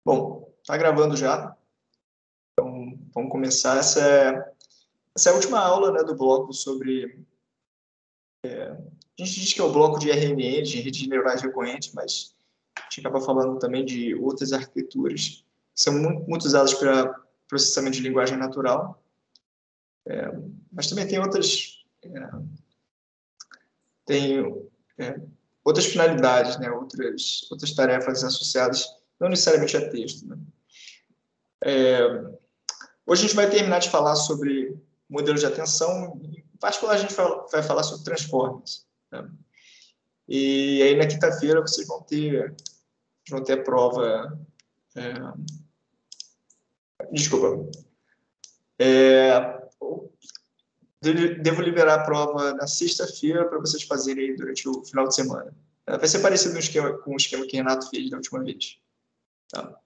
Bom, tá gravando já, então vamos começar. Essa é a última aula, né, do bloco sobre... A gente diz que é o bloco de RNN, de redes neurais recorrentes, mas a gente acaba falando também de outras arquiteturas que são muito usadas para processamento de linguagem natural, mas também tem outras finalidades, né, outras tarefas associadas, não necessariamente a texto, né? Hoje a gente vai terminar de falar sobre modelos de atenção, em particular a gente vai falar sobre transformers, né? E aí na quinta-feira vocês vão ter a prova... Desculpa. Devo liberar a prova na sexta-feira para vocês fazerem aí durante o final de semana. Vai ser parecido com o esquema que o Renato fez da última vez. Tá?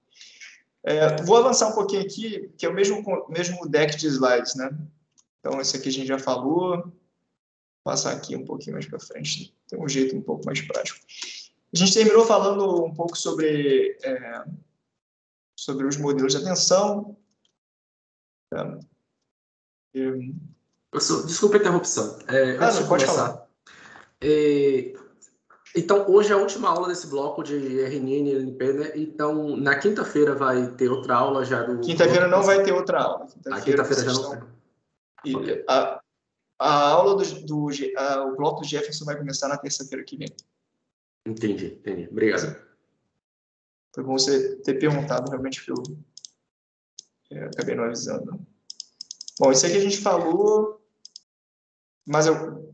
Vou avançar um pouquinho aqui, que é o mesmo deck de slides, né? Então, esse aqui a gente já falou. Vou passar aqui um pouquinho mais para frente. Tem um jeito um pouco mais prático. A gente terminou falando um pouco sobre os modelos de atenção. Desculpa a interrupção. Antes de começar, então, hoje é a última aula desse bloco de RNN e LNP, né? Então, na quinta-feira vai ter outra aula já do... Quinta-feira não vai ter outra aula. Quinta-feira já não tem. Okay. A aula o bloco do Jefferson vai começar na terça-feira que vem. Entendi. Obrigado. Foi bom você ter perguntado, realmente, que eu acabei não avisando. Bom, isso aqui a gente falou...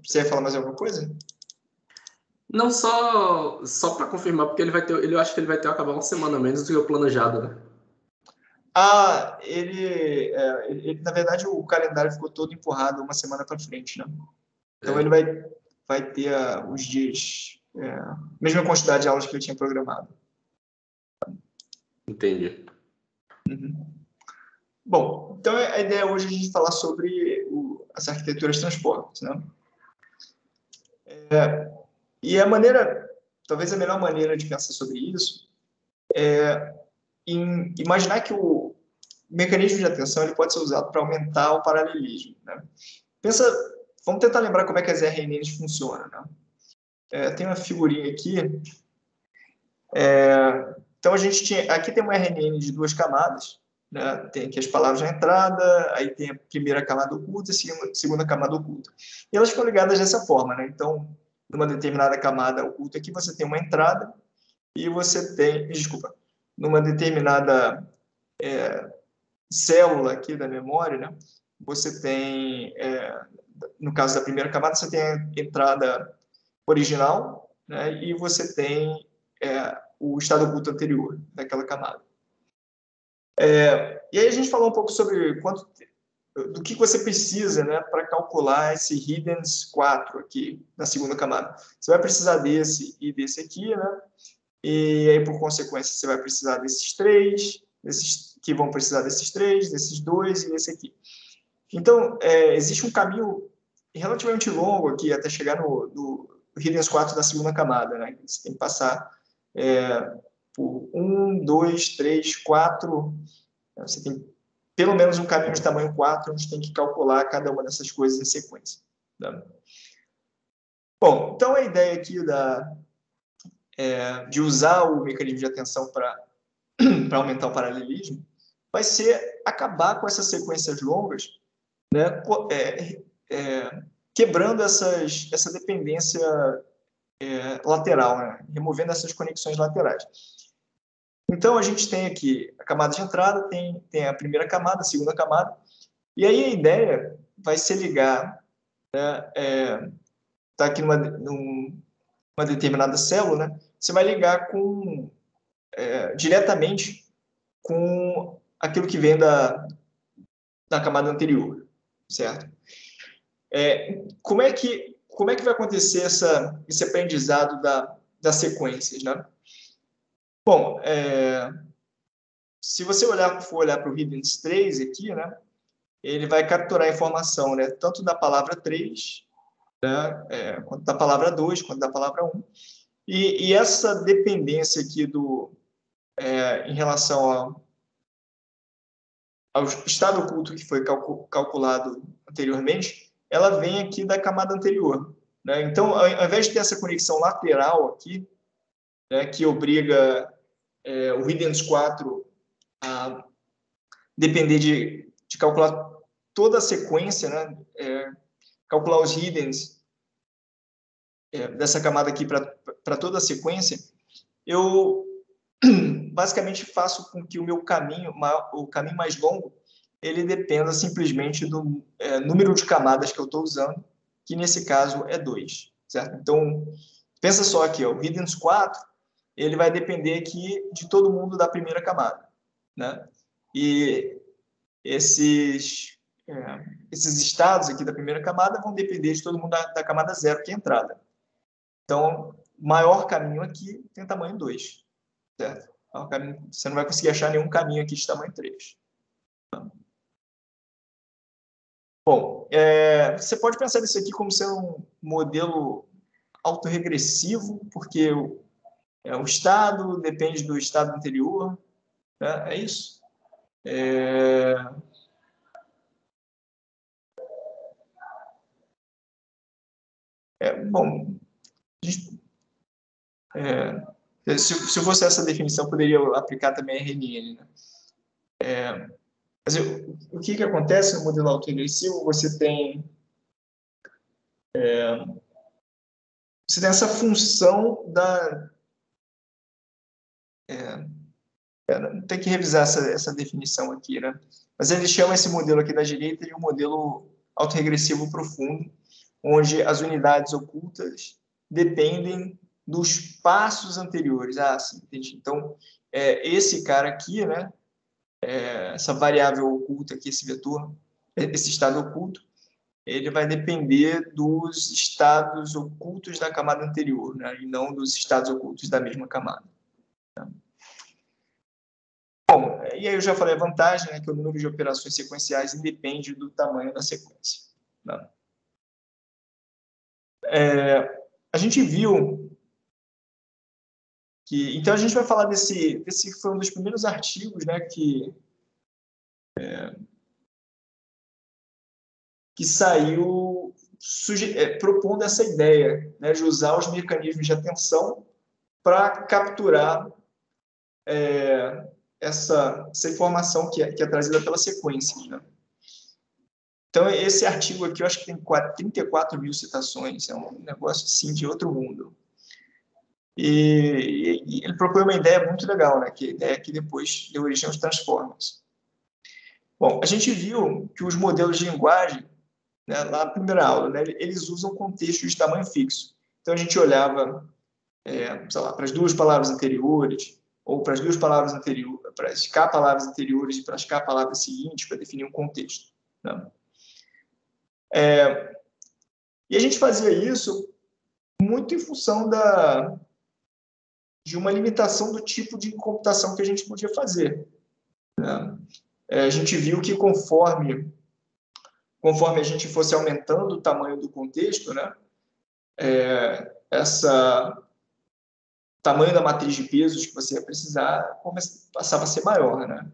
Você ia falar mais alguma coisa? Não, só para confirmar, porque eu acho que ele vai ter acabar uma semana menos do que o planejado, né? Ele, na verdade, o calendário ficou todo empurrado uma semana para frente, né? Então, ele vai ter os dias, mesma quantidade de aulas que eu tinha programado. Entendi. Uhum. Bom, então a ideia hoje é a gente falar sobre as arquiteturas de transportes, né? E talvez a melhor maneira de pensar sobre isso é imaginar que o mecanismo de atenção ele pode ser usado para aumentar o paralelismo, né? Vamos tentar lembrar como é que as RNNs funcionam, né? Tem uma figurinha aqui. Então, aqui tem uma RNN de 2 camadas, né? Tem aqui as palavras na entrada, aí tem a primeira camada oculta e a segunda camada oculta. E elas ficam ligadas dessa forma, né? Então, numa determinada camada oculta aqui, você tem uma entrada e você tem... Desculpa. Numa determinada célula aqui da memória, né? Você tem... no caso da primeira camada, você tem a entrada original, né? E você tem o estado oculto anterior daquela camada. E aí a gente falou um pouco sobre do que você precisa, né, para calcular esse Hiddens 4 aqui na segunda camada. Você vai precisar desse e desse aqui, né? E aí, por consequência, você vai precisar desses 3, que vão precisar desses 3, desses 2 e desse aqui. Então, existe um caminho relativamente longo aqui até chegar no Hiddens 4 da segunda camada, né? Você tem que passar por 1, 2, 3, 4. Você tem pelo menos um caminho de tamanho 4, onde tem que calcular cada uma dessas coisas em sequência. Tá? Bom, então a ideia aqui de usar o mecanismo de atenção para aumentar o paralelismo vai ser acabar com essas sequências longas, né, quebrando essa dependência lateral, né, removendo essas conexões laterais. Então, a gente tem aqui a camada de entrada, tem a primeira camada, a segunda camada, e aí a ideia vai ser ligar, né, tá aqui numa determinada célula, né, você vai ligar diretamente com aquilo que vem da camada anterior, certo? Como é que vai acontecer esse aprendizado das sequências, né? Bom, se você for olhar para o Hiddens 3 aqui, né, ele vai capturar a informação, né, tanto da palavra 3, né, quanto da palavra 2, quanto da palavra 1. E essa dependência aqui em relação ao estado oculto que foi calculado anteriormente, ela vem aqui da camada anterior, né? Então, ao invés de ter essa conexão lateral aqui, né, que obriga o Hiddens 4 a depender de calcular toda a sequência, né, calcular os Hiddens dessa camada aqui para toda a sequência, eu basicamente faço com que o meu caminho, o caminho mais longo, ele dependa simplesmente do número de camadas que eu estou usando, que nesse caso é 2, certo? Então, pensa só aqui, ó, o Hiddens 4, ele vai depender aqui de todo mundo da primeira camada, né? E esses estados aqui da primeira camada vão depender de todo mundo da camada 0, que é a entrada. Então, o maior caminho aqui tem tamanho 2, certo? Você não vai conseguir achar nenhum caminho aqui de tamanho 3. Bom, você pode pensar nisso aqui como sendo um modelo autorregressivo, porque o estado depende do estado anterior, né? É isso. Bom, se fosse essa definição, poderia aplicar também a RNN, né? Mas o que acontece no modelo autorregressivo? Você tem essa função da... tem que revisar essa definição aqui, né? Mas ele chama esse modelo aqui da direita de um modelo autorregressivo profundo, onde as unidades ocultas dependem dos passos anteriores. Ah, sim, entendi. Então, esse cara aqui, né? Essa variável oculta aqui, esse vetor, esse estado oculto, ele vai depender dos estados ocultos da camada anterior, né? E não dos estados ocultos da mesma camada. Tá? Bom, e aí eu já falei a vantagem, né, que o número de operações sequenciais independe do tamanho da sequência. Né? A gente viu que... Então, a gente vai falar desse foi um dos primeiros artigos, né, que saiu propondo essa ideia, né, de usar os mecanismos de atenção para capturar essa informação que é trazida pela sequência. Né? Então, esse artigo aqui, eu acho que tem 34 mil citações, é um negócio assim de outro mundo. E ele propõe uma ideia muito legal, né? Que a ideia que depois deu origem aos Transformers. Bom, a gente viu que os modelos de linguagem, né, lá na primeira aula, né, eles usam contextos de tamanho fixo. Então, a gente olhava, sei lá, para as duas palavras anteriores, ou para as duas palavras anteriores, para as K palavras anteriores e para as K palavras seguintes, para definir um contexto. Né? E a gente fazia isso muito em função de uma limitação do tipo de computação que a gente podia fazer. Né? A gente viu que conforme a gente fosse aumentando o tamanho do contexto, né, tamanho da matriz de pesos que você ia precisar passava a ser maior. Né?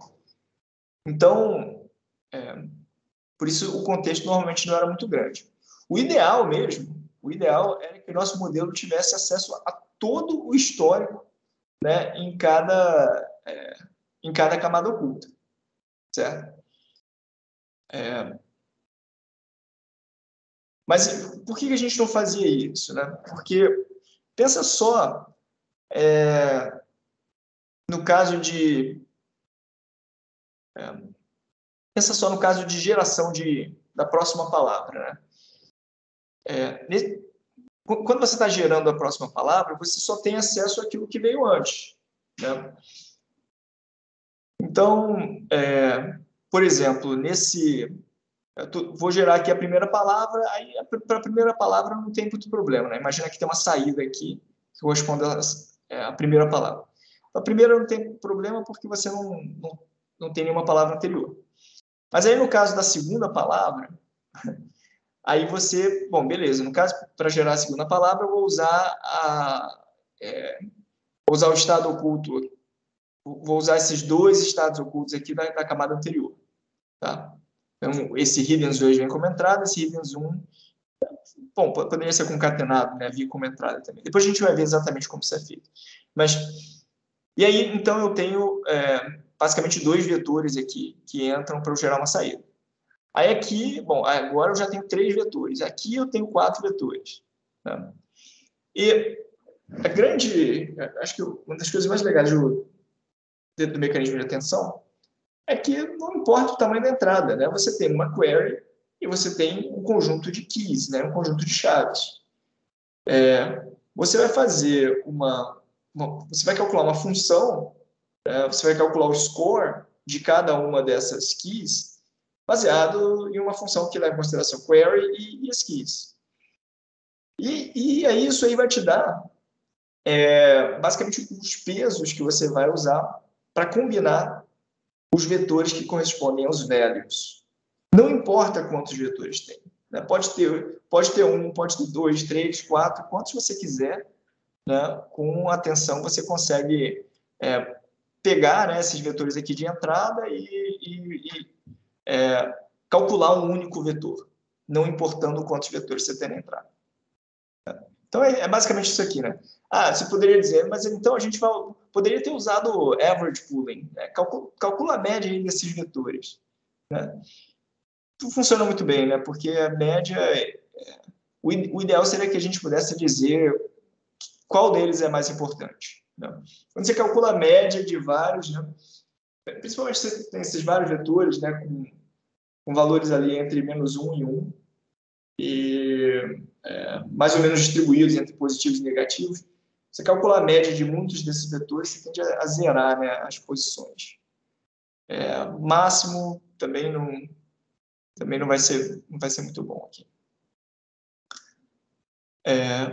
Então, por isso o contexto normalmente não era muito grande. O ideal era que o nosso modelo tivesse acesso a todo o histórico, né, em cada camada oculta, certo? Mas por que a gente não fazia isso, né? Porque pensa só no caso de geração da próxima palavra, né? Quando você está gerando a próxima palavra, você só tem acesso àquilo que veio antes, né? Então, por exemplo, vou gerar aqui a primeira palavra, aí para a primeira palavra não tem muito problema, né? Imagina que tem uma saída aqui que corresponde à primeira palavra. A primeira não tem problema porque você não tem nenhuma palavra anterior. Mas aí no caso da segunda palavra, aí você, bom, beleza, no caso, para gerar a segunda palavra, eu vou usar o estado oculto vou usar esses dois estados ocultos aqui da camada anterior. Tá? Então, esse hidden 2 vem como entrada, esse hidden 1, bom, poderia ser concatenado, né, vir como entrada também. Depois a gente vai ver exatamente como isso é feito. Mas, e aí, então, eu tenho basicamente dois vetores aqui que entram para eu gerar uma saída. Aí aqui, bom, agora eu já tenho 3 vetores. Aqui eu tenho 4 vetores. Tá? E a grande, acho que uma das coisas mais legais do mecanismo de atenção é que não importa o tamanho da entrada, né? Você tem uma query e você tem um conjunto de keys, né? Um conjunto de chaves. Você vai fazer você vai calcular uma função, você vai calcular o score de cada uma dessas keys baseado em uma função que leva em consideração query e as keys. E aí isso aí vai te dar basicamente os pesos que você vai usar para combinar os vetores que correspondem aos values. Não importa quantos vetores tem. Né? Pode ter um, pode ter 2, 3, 4, quantos você quiser. Né? Com atenção você consegue pegar, né, esses vetores aqui de entrada e calcular um único vetor, não importando quantos vetores você tem na entrada. Então é basicamente isso aqui, né? Você poderia dizer, mas então a gente poderia ter usado average pooling, né? Calcula a média desses vetores, né? Tudo funciona muito bem, né? Porque a média, o ideal seria que a gente pudesse dizer qual deles é mais importante. Né? Quando você calcula a média de vários, né? Principalmente você tem esses vários vetores, né? Com valores ali entre -1 e 1, e mais ou menos distribuídos entre positivos e negativos. Você calcula a média de muitos desses vetores, você tende a zerar, né, as posições. Máximo também não vai ser muito bom aqui.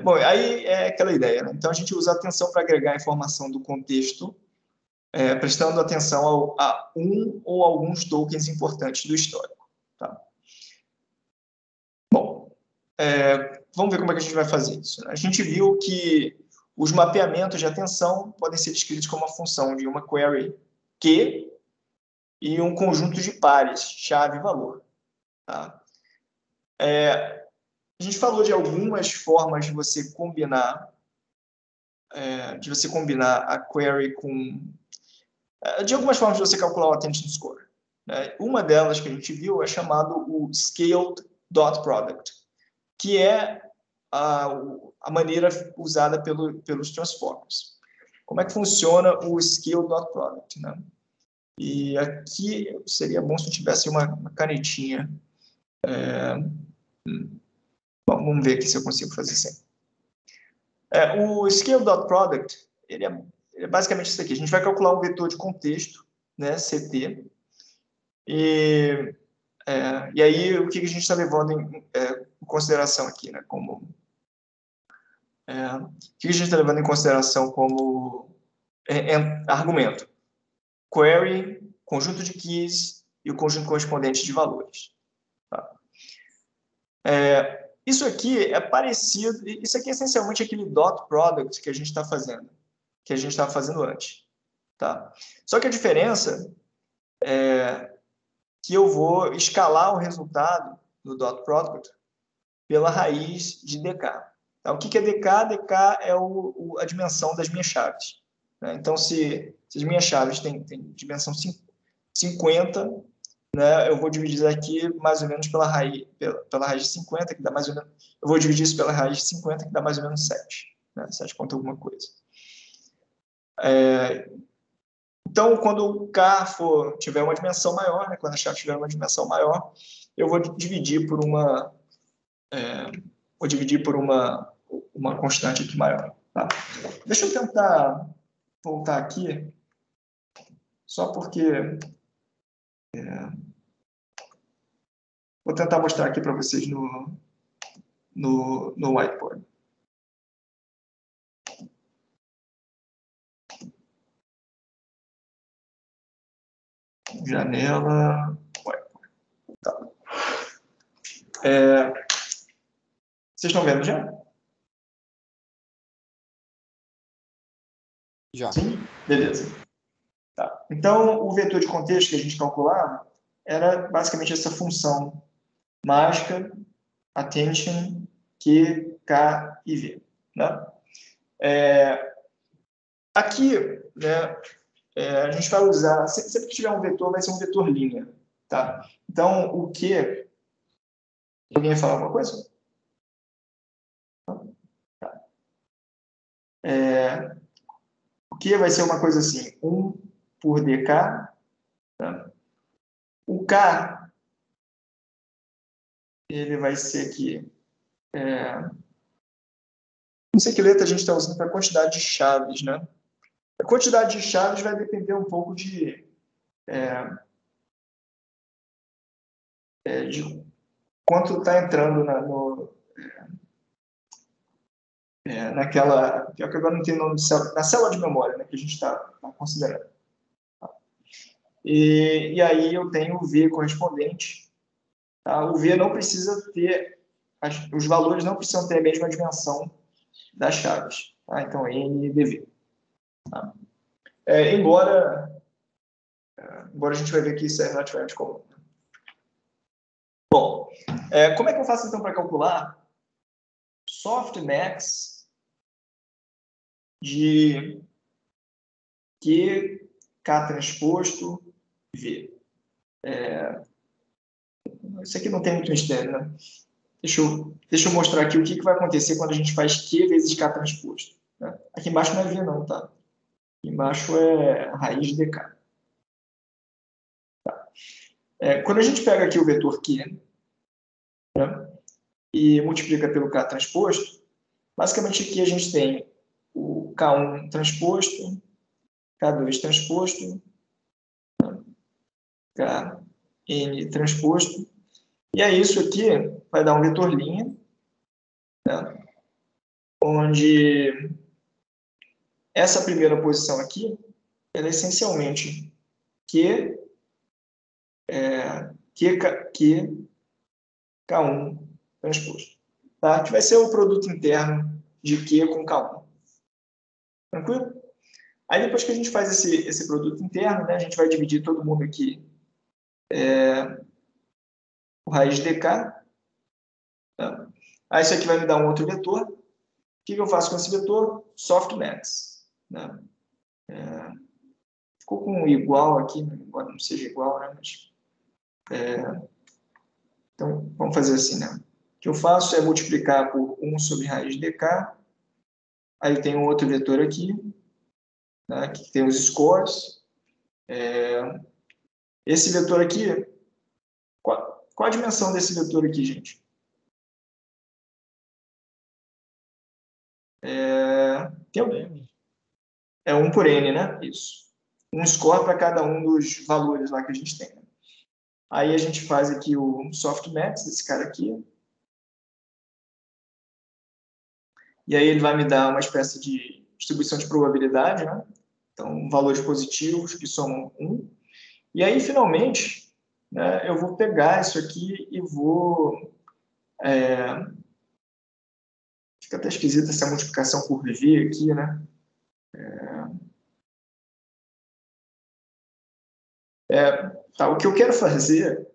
Bom, aí é aquela ideia, né? Então a gente usa a atenção para agregar a informação do contexto, prestando atenção a um ou alguns tokens importantes do histórico. Tá? Bom, vamos ver como é que a gente vai fazer isso. A gente viu que os mapeamentos de atenção podem ser descritos como uma função de uma query Q e um conjunto de pares, chave e valor. Tá? A gente falou de algumas formas de você combinar a query com... de algumas formas de você calcular o attention score. Né? Uma delas que a gente viu é chamado o scaled dot product, que é a maneira usada pelos transformers. Como é que funciona o scaled dot product? Né? E aqui seria bom se eu tivesse uma canetinha. Bom, vamos ver aqui se eu consigo fazer assim. O scaled dot product, ele é basicamente isso aqui. A gente vai calcular um vetor de contexto, né, CT, e aí o que a gente está levando em consideração aqui, né, como... o que a gente está levando em consideração como argumento? Query, conjunto de keys e o conjunto correspondente de valores. Tá? Isso aqui é parecido, isso aqui é essencialmente aquele dot product que a gente está fazendo, que a gente estava fazendo antes. Tá? Só que a diferença é que eu vou escalar o resultado do dot product pela raiz de DK. Tá? O que é DK? DK é a dimensão das minhas chaves. Né? Então, se as minhas chaves têm dimensão 50, né, eu vou dividir aqui mais ou menos pela raiz de 50, que dá mais ou menos... Eu vou dividir isso pela raiz de 50, que dá mais ou menos 7. Né? 7 ponto alguma coisa. Então, quando o K tiver uma dimensão maior, né, quando a chave tiver uma dimensão maior, eu vou dividir por uma constante aqui maior. Tá? Deixa eu tentar voltar aqui, só porque vou tentar mostrar aqui para vocês no whiteboard. Janela, whiteboard. Tá. Vocês estão vendo já? Já. Sim? Beleza. Então, o vetor de contexto que a gente calculava era basicamente essa função mágica, attention, Q, K e V. Né? Aqui, né, a gente vai usar, sempre que tiver um vetor, vai ser um vetor linha. Tá? Então, o Q... Alguém vai falar alguma coisa? O Q vai ser uma coisa assim, 1 por dk. Tá? O K, ele vai ser aqui... não sei que letra a gente está usando para a quantidade de chaves, né? A quantidade de chaves vai depender um pouco de quanto está entrando naquela... que agora não tem nome de célula, na célula de memória, né, que a gente está considerando. E aí eu tenho o V correspondente. Tá? O V não precisa ter... os valores não precisam ter a mesma dimensão das chaves. Tá? Então, N e DV. Tá? Embora a gente vai ver que isso é relativamente comum. Bom, como é que eu faço então para calcular softmax de Q, K transposto, V? Isso aqui não tem muito mistério, né? Deixa eu mostrar aqui o que vai acontecer quando a gente faz Q vezes K transposto. Né? Aqui embaixo não é V não, tá? Aqui embaixo é raiz de dk. Tá? Quando a gente pega aqui o vetor Q, né, e multiplica pelo K transposto, basicamente aqui a gente tem o K1 transposto, K2 transposto, Kn transposto, e aí isso aqui vai dar um vetor linha, né, onde essa primeira posição aqui, ela é essencialmente K1 transposto. Tá? Que vai ser o produto interno de Q com K1. Tranquilo? Aí depois que a gente faz esse produto interno, né, a gente vai dividir todo mundo aqui por raiz de dk. Tá? Aí isso aqui vai me dar um outro vetor. O que eu faço com esse vetor? Softmax. Né? Ficou com igual aqui, embora não seja igual, né? Mas, então, vamos fazer assim, né? O que eu faço é multiplicar por 1 sobre raiz de dk. Aí tem um outro vetor aqui, né, que tem os scores. Esse vetor aqui, qual a dimensão desse vetor aqui, gente? É 1 por n, né? Isso. Um score para cada um dos valores lá que a gente tem. Né? Aí a gente faz aqui o softmax desse cara aqui. E aí ele vai me dar uma espécie de distribuição de probabilidade, né? Então, valores positivos que somam 1. E aí, finalmente, né, eu vou pegar isso aqui e vou... Fica até esquisita essa multiplicação por V aqui, né? Tá, o que eu quero fazer...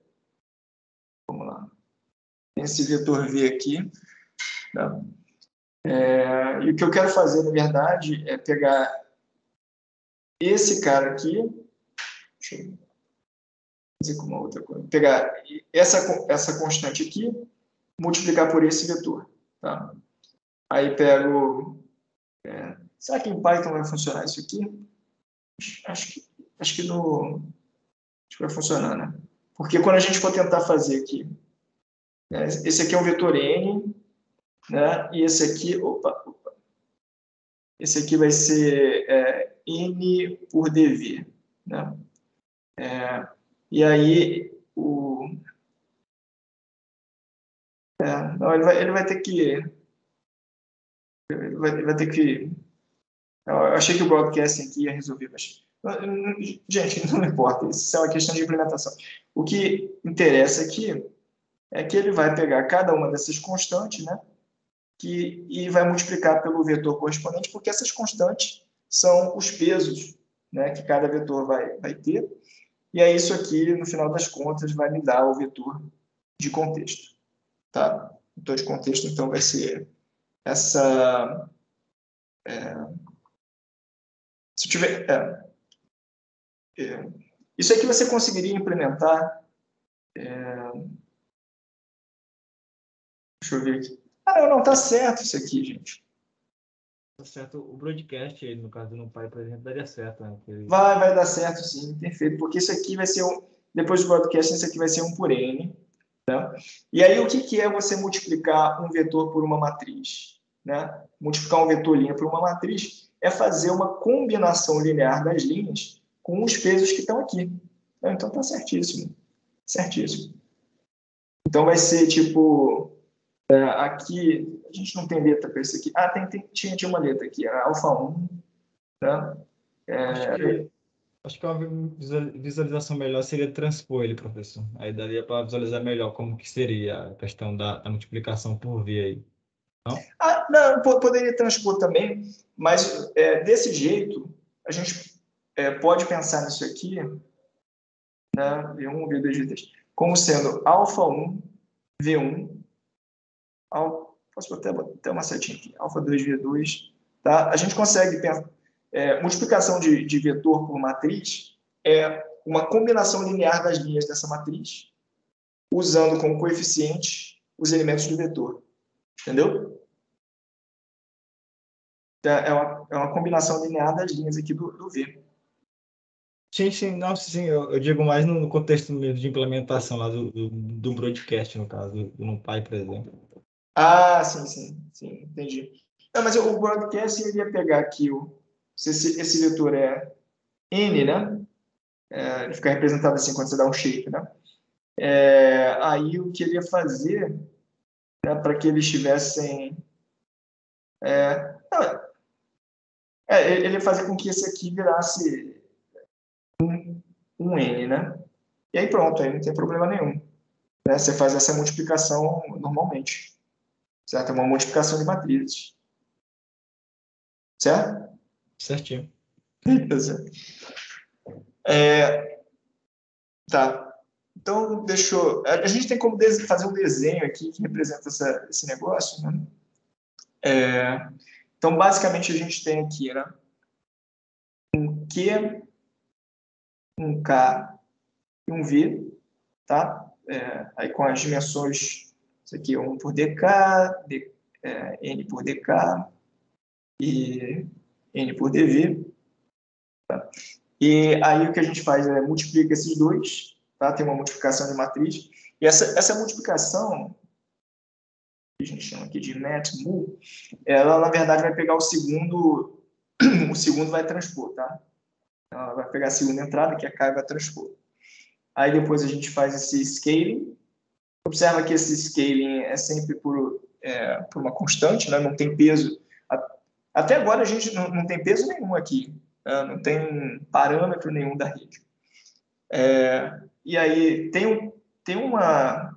Vamos lá. Tem esse vetor V aqui. Tá? E o que eu quero fazer, na verdade, é pegar esse cara aqui... Deixa eu fazer com uma outra coisa. Pegar essa constante aqui, multiplicar por esse vetor. Tá? Aí pego... será que em Python vai funcionar isso aqui? Acho que vai funcionar, né? Porque quando a gente for tentar fazer aqui, né, esse aqui é um vetor n, né? E esse aqui, esse aqui vai ser n por dv, né? E aí não, ele vai ter que eu achei que o broadcasting aqui ia resolver, mas gente, não importa, isso é uma questão de implementação. O que interessa aqui é que ele vai pegar cada uma dessas constantes, né, e vai multiplicar pelo vetor correspondente, porque essas constantes são os pesos, né, que cada vetor vai ter. E aí isso aqui, no final das contas, vai me dar o vetor de contexto. Tá? O vetor de contexto, então, vai ser essa... se tiver... isso aqui você conseguiria implementar... deixa eu ver aqui. Não tá certo isso aqui, gente. Tá certo. O broadcast, no caso do NumPy, por exemplo, daria certo. Né? Vai dar certo, sim, perfeito. Porque isso aqui vai ser depois do broadcast, isso aqui vai ser 1 por n. Né? E aí, o que é você multiplicar um vetor por uma matriz? Né? Multiplicar um vetor linha por uma matriz é fazer uma combinação linear das linhas com os pesos que estão aqui. Então, tá certíssimo. Certíssimo. Então, vai ser tipo... aqui, a gente não tem letra para isso aqui. Tinha uma letra aqui, era alfa 1. Né? Acho que uma visualização melhor seria transpor ele, professor. Aí daria para visualizar melhor como que seria a questão da multiplicação por v aí. Não? Não, poderia transpor também, mas desse jeito, a gente pode pensar nisso aqui, né, V1, V2, V3, como sendo alfa 1, V1, posso botar até uma setinha aqui, alfa 2, V2, tá? A gente consegue pensar, multiplicação de vetor por matriz é uma combinação linear das linhas dessa matriz, usando como coeficiente os elementos do vetor. Entendeu? É uma combinação linear das linhas aqui do V. Sim, não, sim, eu digo mais no contexto mesmo de implementação lá do broadcast, no caso, do NumPy, por exemplo. Sim, entendi. Não, mas o broadcast ele ia pegar aqui, esse vetor é N, né? Ele fica representado assim quando você dá um shape, né? Aí o que ele ia fazer, né, para que eles tivessem... ele ia fazer com que esse aqui virasse um N, né? E aí pronto, aí não tem problema nenhum. Né? Você faz essa multiplicação normalmente. Certo? É uma multiplicação de matrizes. Certo? Certinho. Beleza. Tá. Então, deixa eu... A gente tem como fazer um desenho aqui que representa esse negócio, né? Então, basicamente, a gente tem aqui, né? Um Q, um K e um V, tá? Aí com as dimensões, isso aqui é 1 por dk, N por dk e N por dV. Tá? E aí o que a gente faz é multiplica esses dois, tá? Tem uma multiplicação de matriz. E essa multiplicação, que a gente chama aqui de matmul, ela na verdade vai pegar o segundo vai transpor, tá? Ela vai pegar a segunda entrada, que é a K, e vai transpor. Aí depois a gente faz esse scaling. Observa que esse scaling é sempre por uma constante, né? Não tem peso. Até agora a gente não tem peso nenhum aqui, né? Não tem parâmetro nenhum da rede. E aí tem uma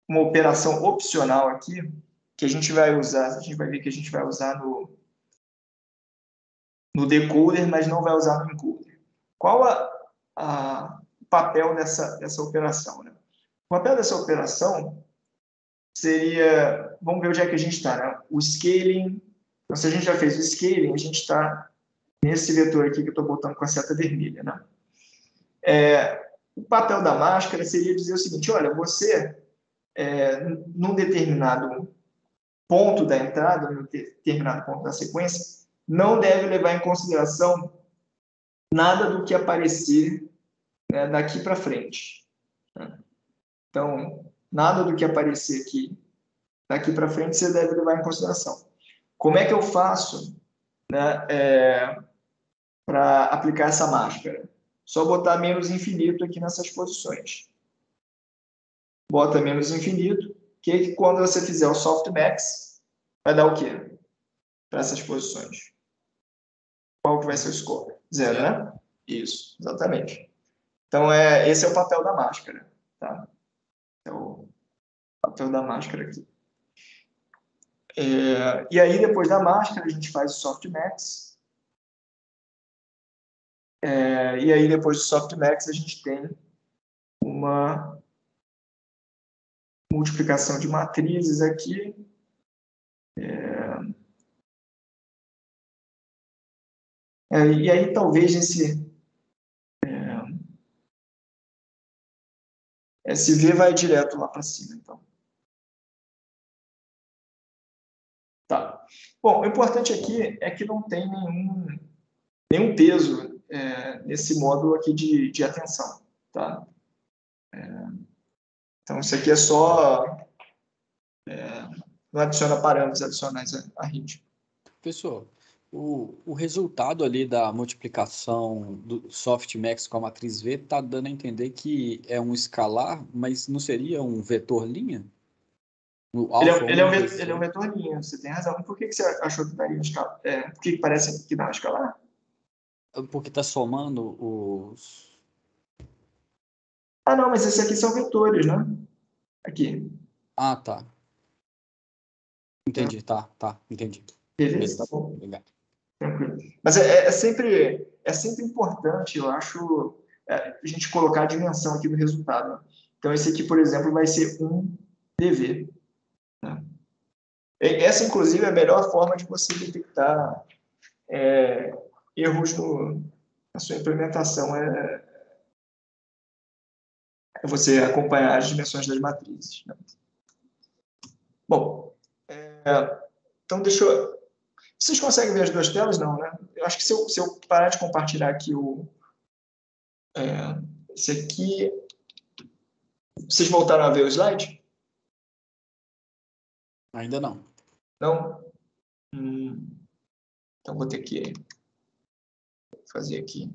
operação opcional aqui que a gente vai ver que a gente vai usar no decoder, mas não vai usar no encoder. Qual o papel dessa operação? Né? O papel dessa operação seria... Vamos ver onde é que a gente está. Né? O scaling... Então, se a gente já fez o scaling, a gente está nesse vetor aqui que eu estou botando com a seta vermelha. Né? O papel da máscara seria dizer o seguinte: olha, você, num determinado ponto da entrada, num determinado ponto da sequência, não deve levar em consideração nada do que aparecer, né, daqui para frente. Né? Então, nada do que aparecer aqui daqui para frente você deve levar em consideração. Como é que eu faço, né, para aplicar essa máscara? Só botar menos infinito aqui nessas posições. Bota menos infinito, que quando você fizer o softmax, vai dar o quê? Para essas posições. Qual que vai ser o score? 0, né? Isso, exatamente. Então, esse é o papel da máscara. Tá? É o papel da máscara aqui. E aí, depois da máscara, a gente faz o softmax. E aí, depois do softmax, a gente tem uma multiplicação de matrizes aqui. E aí, talvez, esse V vai direto lá para cima, então. Tá. Bom, o importante aqui é que não tem nenhum peso nesse módulo aqui de atenção, tá? Então, isso aqui é só... não adiciona parâmetros adicionais à rede. Professor, o resultado ali da multiplicação do softmax com a matriz V está dando a entender que é um escalar, mas não seria um vetor linha? Ele é um vetor linha, você tem razão. Por que você achou que daria um escalar? Por que parece que dá um escalar? Porque está somando os... Ah, não, mas esses aqui são vetores, né? Aqui. Ah, tá. Entendi, tá, entendi. Beleza, tá bom. Legal. Tranquilo. Mas é sempre importante, eu acho, a gente colocar a dimensão aqui do resultado. Então, esse aqui, por exemplo, vai ser 1 dV. Né? Essa, inclusive, é a melhor forma de você detectar erros na sua implementação, é você acompanhar as dimensões das matrizes. Né? Bom, então deixa eu... Vocês conseguem ver as duas telas? Não, né? Eu acho que se eu parar de compartilhar aqui esse aqui... Vocês voltaram a ver o slide? Ainda não. Não? Então, vou ter que fazer aqui.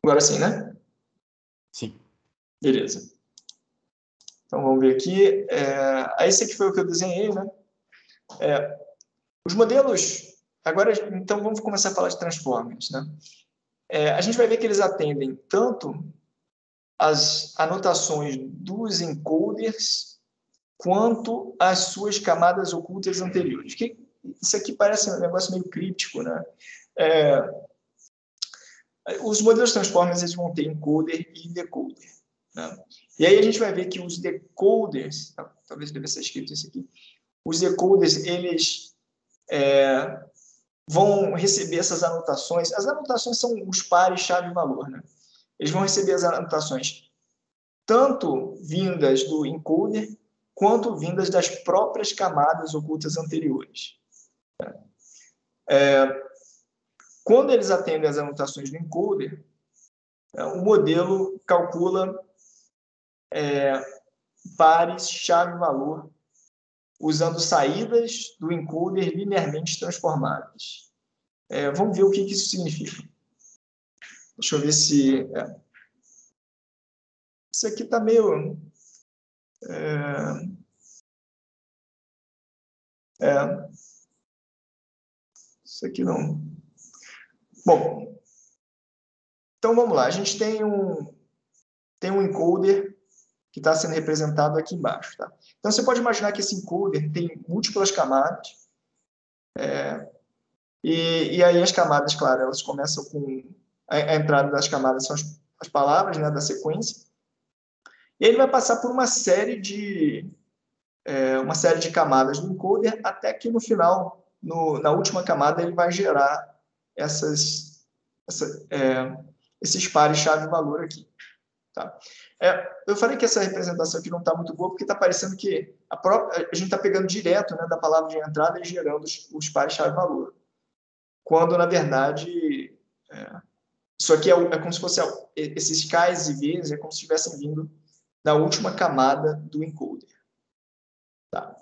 Agora sim, né? Sim. Beleza. Então, vamos ver aqui. Esse aqui foi o que eu desenhei, né? Os modelos... Agora, então, vamos começar a falar de transformers, né? A gente vai ver que eles atendem tanto as anotações dos encoders quanto as suas camadas ocultas anteriores. Isso aqui parece um negócio meio críptico, né? Os modelos transformers eles vão ter encoder e decoder. Né? E aí a gente vai ver que os decoders, talvez deve ser escrito isso aqui, os decoders eles vão receber essas anotações. As anotações são os pares chave-valor. Né? Eles vão receber as anotações tanto vindas do encoder quanto vindas das próprias camadas ocultas anteriores. Quando eles atendem as anotações do encoder, o modelo calcula pares chave-valor usando saídas do encoder linearmente transformadas. Vamos ver o que isso significa. Deixa eu ver se... Isso aqui está meio... Isso aqui não... Bom, então vamos lá. A gente tem um encoder que está sendo representado aqui embaixo. Tá? Então, você pode imaginar que esse encoder tem múltiplas camadas. E aí as camadas, claro, elas começam com... A entrada das camadas são as palavras, né, da sequência. E ele vai passar por uma série de camadas do encoder, até que no final, na última camada, ele vai gerar esses pares chave-valor aqui. Tá? Eu falei que essa representação aqui não está muito boa, porque está parecendo que a gente está pegando direto, né, da palavra de entrada e gerando os pares chave-valor. Quando, na verdade, isso aqui é como se fosse esses Ks e Vs, é como se estivessem vindo da última camada do encoder. Tá?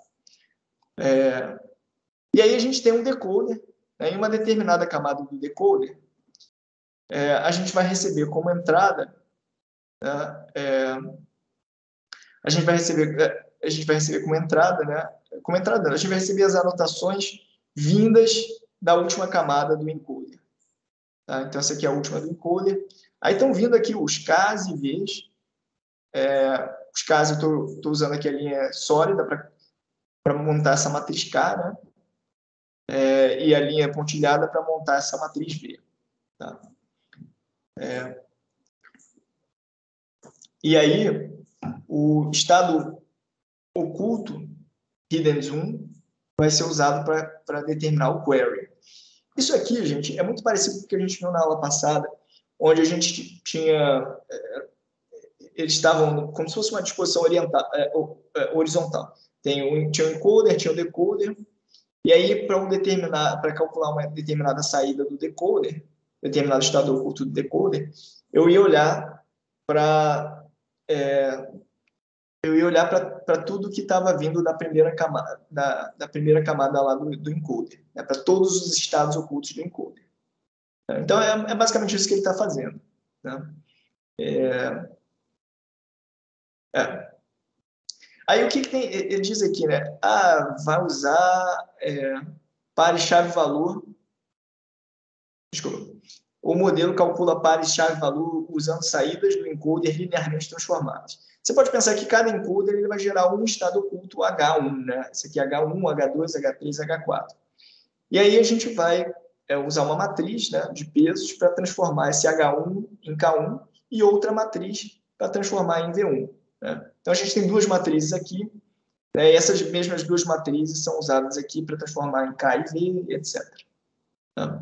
E aí a gente tem um decoder, né, em uma determinada camada do decoder, a gente vai receber como entrada, né, a gente vai receber como entrada, né, a gente vai receber as anotações vindas da última camada do encoder. Tá? Então, essa aqui é a última do encoder. Aí estão vindo aqui os Ks e Vs os casos eu estou usando aqui a linha sólida para montar essa matriz K, né? E a linha pontilhada para montar essa matriz V. Tá? E aí, o estado oculto, hidden 1, vai ser usado para determinar o query. Isso aqui, gente, é muito parecido com o que a gente viu na aula passada, onde a gente tinha... eles estavam como se fosse uma disposição horizontal. Tinha um encoder, tinha um decoder, e aí, para calcular uma determinada saída do decoder, determinado estado oculto do decoder, eu ia olhar para tudo que estava vindo da primeira camada, da primeira camada lá do encoder, né, para todos os estados ocultos do encoder. Então, é basicamente isso que ele está fazendo. Né? Aí, o que tem? Ele diz aqui, né? Vai usar pares chave-valor. Desculpa. O modelo calcula pares chave-valor usando saídas do encoder linearmente transformadas. Você pode pensar que cada encoder ele vai gerar um estado oculto H1, né? Esse aqui é H1, H2, H3, H4. E aí a gente vai usar uma matriz, né, de pesos para transformar esse H1 em K1 e outra matriz para transformar em V1. Né? Então a gente tem duas matrizes aqui, né, e essas mesmas duas matrizes são usadas aqui para transformar em K e V, etc. Tá?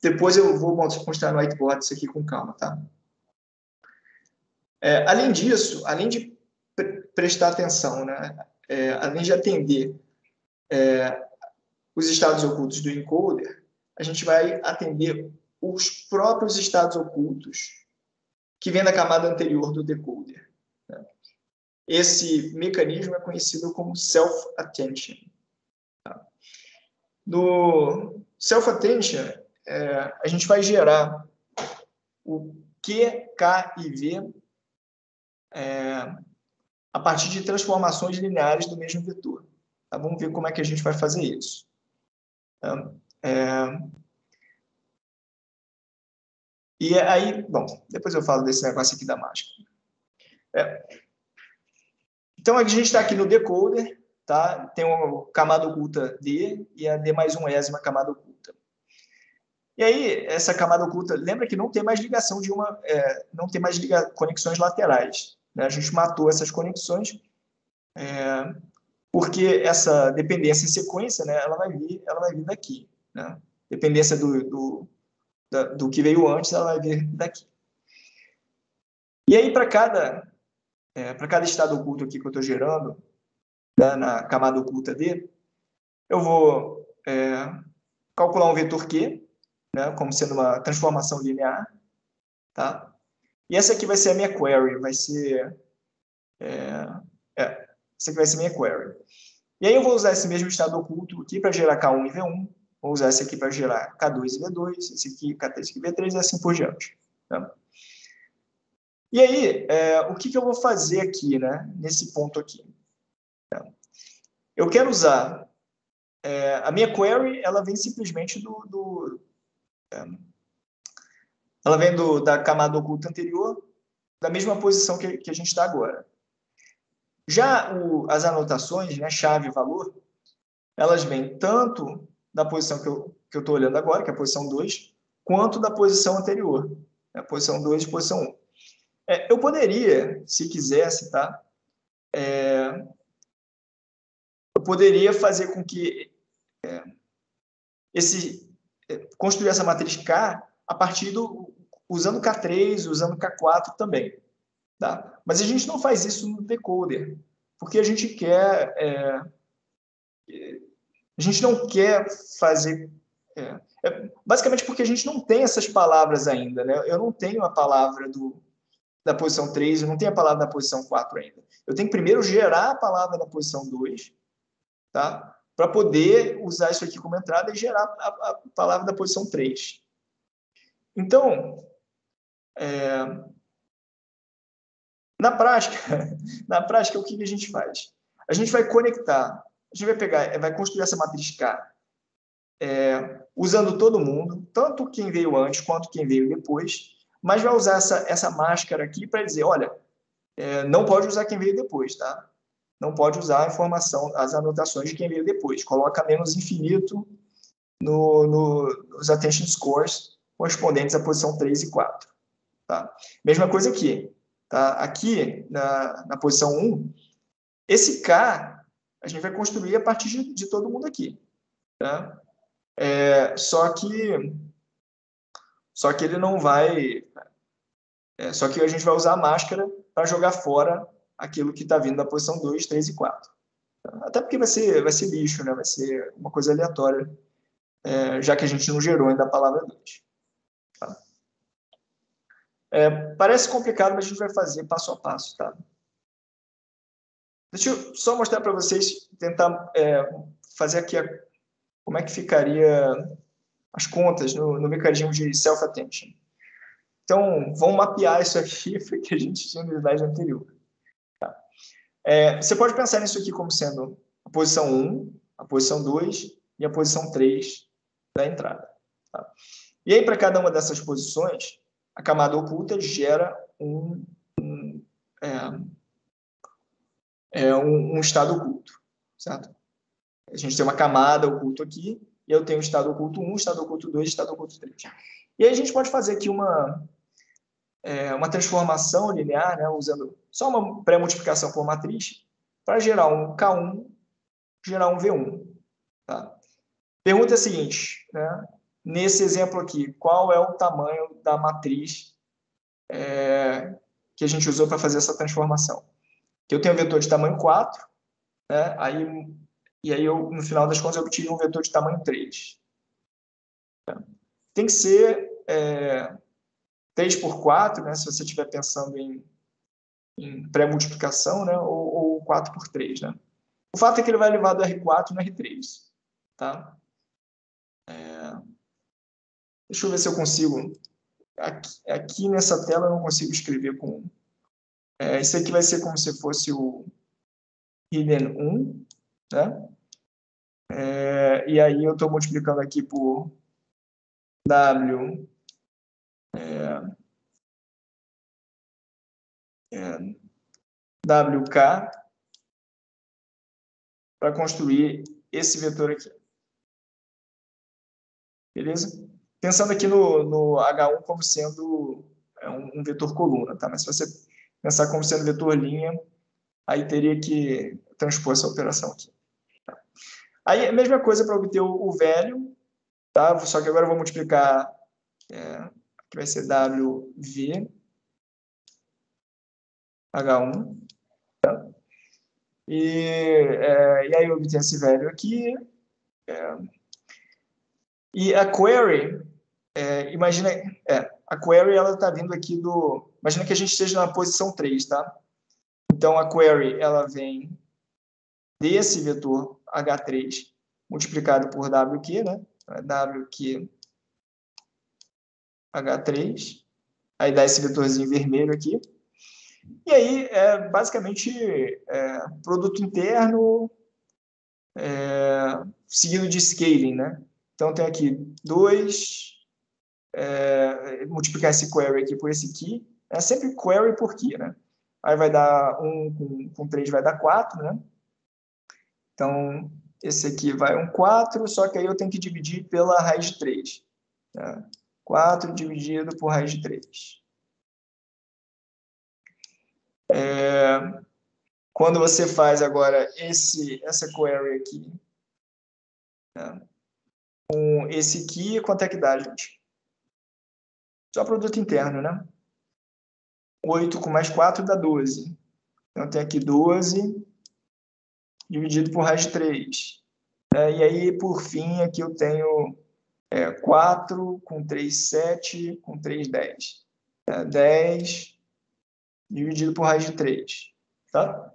Depois eu vou mostrar no whiteboard isso aqui com calma, tá? Além disso, além de prestar atenção, né, além de atender os estados ocultos do encoder, a gente vai atender os próprios estados ocultos que vêm da camada anterior do decoder. Né? Esse mecanismo é conhecido como self-attention. Tá? No self-attention, a gente vai gerar o Q, K e V a partir de transformações lineares do mesmo vetor. Tá? Vamos ver como é que a gente vai fazer isso. E aí, bom, depois eu falo desse negócio aqui da mágica. Então, a gente está aqui no decoder, tá? Tem uma camada oculta D e a D mais 1ª camada oculta. E aí, essa camada oculta, lembra que não tem mais ligação de não tem mais conexões laterais. Né? A gente matou essas conexões porque essa dependência em sequência, né, ela vai vir daqui. Né? Dependência do que veio antes, ela vai vir daqui. E aí, para cada estado oculto aqui que eu estou gerando, né, na camada oculta D, eu vou calcular um vetor Q, né, como sendo uma transformação linear. Tá? E essa aqui vai ser a minha query, vai ser... essa aqui vai ser a minha query. E aí eu vou usar esse mesmo estado oculto aqui para gerar K1 e V1, vou usar esse aqui para gerar K2 e V2, esse aqui K3 e V3 e assim por diante. Tá? E aí, o que eu vou fazer aqui, né, nesse ponto aqui? Tá? Eu quero usar... a minha query, ela vem simplesmente ela vem da camada oculta anterior, da mesma posição que a gente está agora. Já as anotações, né, chave e valor, elas vêm tanto da posição que eu estou olhando agora, que é a posição 2, quanto da posição anterior, né, a posição 2 e posição 1. Eu poderia, se quisesse, tá? Eu poderia fazer com que construir essa matriz K a partir usando K3, usando K4 também. Tá? Mas a gente não faz isso no decoder, porque a gente quer... a gente não quer fazer... basicamente porque a gente não tem essas palavras ainda. Né? Eu não tenho a palavra da posição 3, eu não tenho a palavra da posição 4 ainda. Eu tenho que primeiro gerar a palavra da posição 2, tá? Para poder usar isso aqui como entrada e gerar a palavra da posição 3. Então, na prática, o que a gente faz? A gente vai conectar, a gente vai construir essa matriz K usando todo mundo, tanto quem veio antes quanto quem veio depois. mas vai usar essa máscara aqui para dizer, olha, não pode usar quem veio depois, tá? Não pode usar a informação, as anotações de quem veio depois. Coloca menos infinito nos attention scores correspondentes à posição 3 e 4. Tá? Mesma coisa aqui. Tá? Aqui, na posição 1, esse K a gente vai construir a partir de todo mundo aqui. Tá? Só que ele não vai... só que a gente vai usar a máscara para jogar fora aquilo que está vindo da posição 2, 3 e 4. Até porque vai ser lixo, né? Vai ser uma coisa aleatória, já que a gente não gerou ainda a palavra 2. Tá? Parece complicado, mas a gente vai fazer passo a passo. Tá? Deixa eu só mostrar para vocês, tentar fazer aqui como é que ficaria as contas no mecanismo de self-attention. Então, vamos mapear isso aqui que a gente tinha no slide anterior. Tá? Você pode pensar nisso aqui como sendo a posição 1, a posição 2 e a posição 3 da entrada. Tá? E aí, para cada uma dessas posições, a camada oculta gera um estado oculto. Certo? A gente tem uma camada oculta aqui, e eu tenho o estado oculto 1, estado oculto 2 e estado oculto 3. E aí a gente pode fazer aqui uma transformação linear, né, usando só uma pré-multiplicação por matriz, para gerar um K1, gerar um V1. Tá? Pergunta é a seguinte, né, nesse exemplo aqui, qual é o tamanho da matriz que a gente usou para fazer essa transformação? Que eu tenho um vetor de tamanho 4, né, e aí no final das contas eu obtive um vetor de tamanho 3. Tem que ser 3 por 4, né, se você estiver pensando em pré-multiplicação, né, ou 4 por 3. Né? O fato é que ele vai levar do R4 no R3. Tá? Deixa eu ver se eu consigo... Aqui nessa tela eu não consigo escrever com... isso aqui vai ser como se fosse o hidden 1, né? E aí eu estou multiplicando aqui por W... WK para construir esse vetor aqui. Beleza? Pensando aqui no H1 como sendo um vetor coluna, tá? Mas se você pensar como sendo vetor linha, aí teria que transpor essa operação aqui. Tá? Aí a mesma coisa para obter o velho, tá? Só que agora eu vou multiplicar, que vai ser WV H1. Tá? E aí eu obtenho esse velho aqui. E a query, imagina, a query ela está vindo aqui do... Imagina que a gente esteja na posição 3, tá? Então, a query, ela vem desse vetor H3 multiplicado por WQ, né? WQ H3. Aí dá esse vetorzinho vermelho aqui. E aí, basicamente, produto interno seguido de scaling, né? Então, tem aqui 2, multiplicar esse query aqui por esse key. É sempre query por key, né? Aí vai dar 1 com 3 vai dar 4, né? Então, esse aqui vai um 4, só que aí eu tenho que dividir pela raiz de 3. Né? 4 dividido por raiz de 3. Quando você faz agora essa query aqui, né? Com esse aqui, quanto é que dá, gente? Só produto interno, né? 8 com mais 4 dá 12. Então, tem aqui 12 dividido por raiz de 3. E aí, por fim, aqui eu tenho 4 com 3, 7, com 3, 10. 10 dividido por raiz de 3. Tá?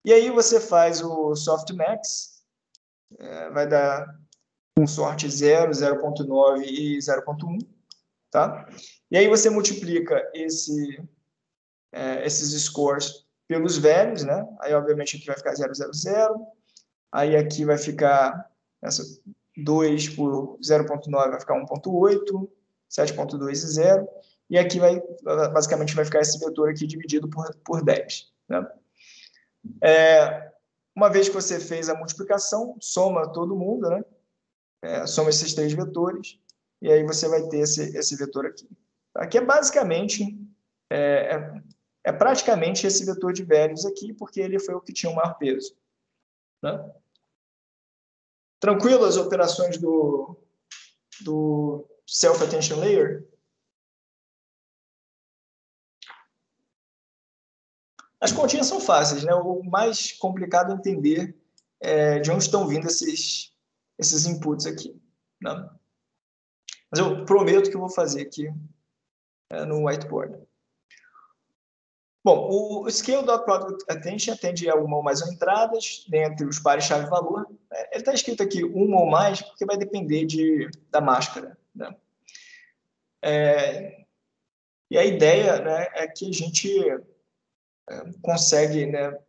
E aí você faz o softmax, vai dar com sorte 0, 0.9 e 0.1. Tá? E aí você multiplica esses scores pelos velhos, né? Aí, obviamente, aqui vai ficar 0, 0, 0. Aí aqui vai ficar 2 por 0.9 vai ficar 1.8. 7.2 e 0, e aqui basicamente vai ficar esse vetor aqui dividido por 10. Né? Uma vez que você fez a multiplicação, soma todo mundo, né? Soma esses 3 vetores, e aí você vai ter esse vetor aqui. Aqui é basicamente, praticamente esse vetor de values aqui, porque ele foi o que tinha o maior peso. Né? Tranquilo as operações do Self-Attention Layer? As continhas são fáceis, né? O mais complicado é entender de onde estão vindo esses inputs aqui. Né? Mas eu prometo que eu vou fazer aqui no whiteboard. Bom, o Scale.Product Attention atende a uma ou mais entradas dentre os pares chave-valor. Ele está escrito aqui uma ou mais, porque vai depender da máscara. Né? E a ideia, né, é que a gente consegue, né,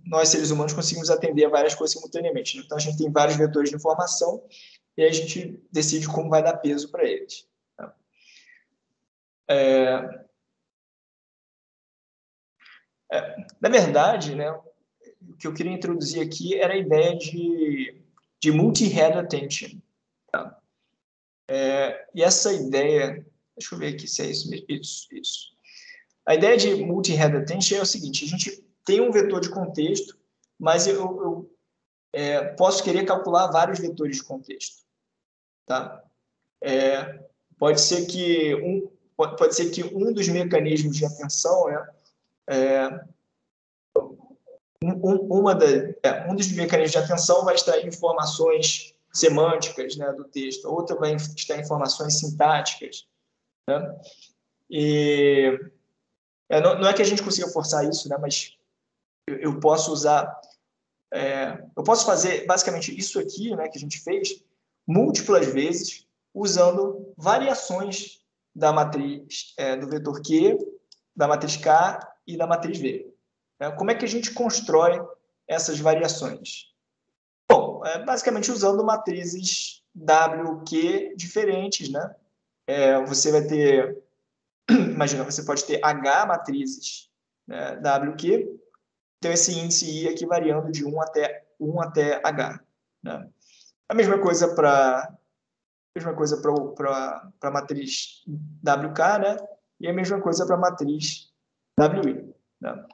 nós seres humanos conseguimos atender a várias coisas simultaneamente. Então, a gente tem vários vetores de informação e a gente decide como vai dar peso para eles. Tá? Na verdade, né, o que eu queria introduzir aqui era a ideia de multi-head attention. Tá? E essa ideia, deixa eu ver aqui se é isso mesmo. Isso. A ideia de multi-head attention é o seguinte: a gente tem um vetor de contexto, mas eu posso querer calcular vários vetores de contexto. Tá? Pode ser que um dos mecanismos de atenção, né, um dos mecanismos de atenção vai extrair informações semânticas, né, do texto, a outra vai extrair informações sintáticas. Né? E não é que a gente consiga forçar isso, né, mas eu posso usar, eu posso fazer basicamente isso aqui, né, que a gente fez, múltiplas vezes, usando variações da matriz do vetor Q, da matriz K e da matriz V. Como é que a gente constrói essas variações? Bom, basicamente usando matrizes WQ diferentes, né? Você vai ter, imagina, você pode ter H matrizes, né, WQ, então esse índice I aqui variando de 1 até H. Né? A mesma coisa para a matriz WK, né? E a mesma coisa para a matriz WI. Né?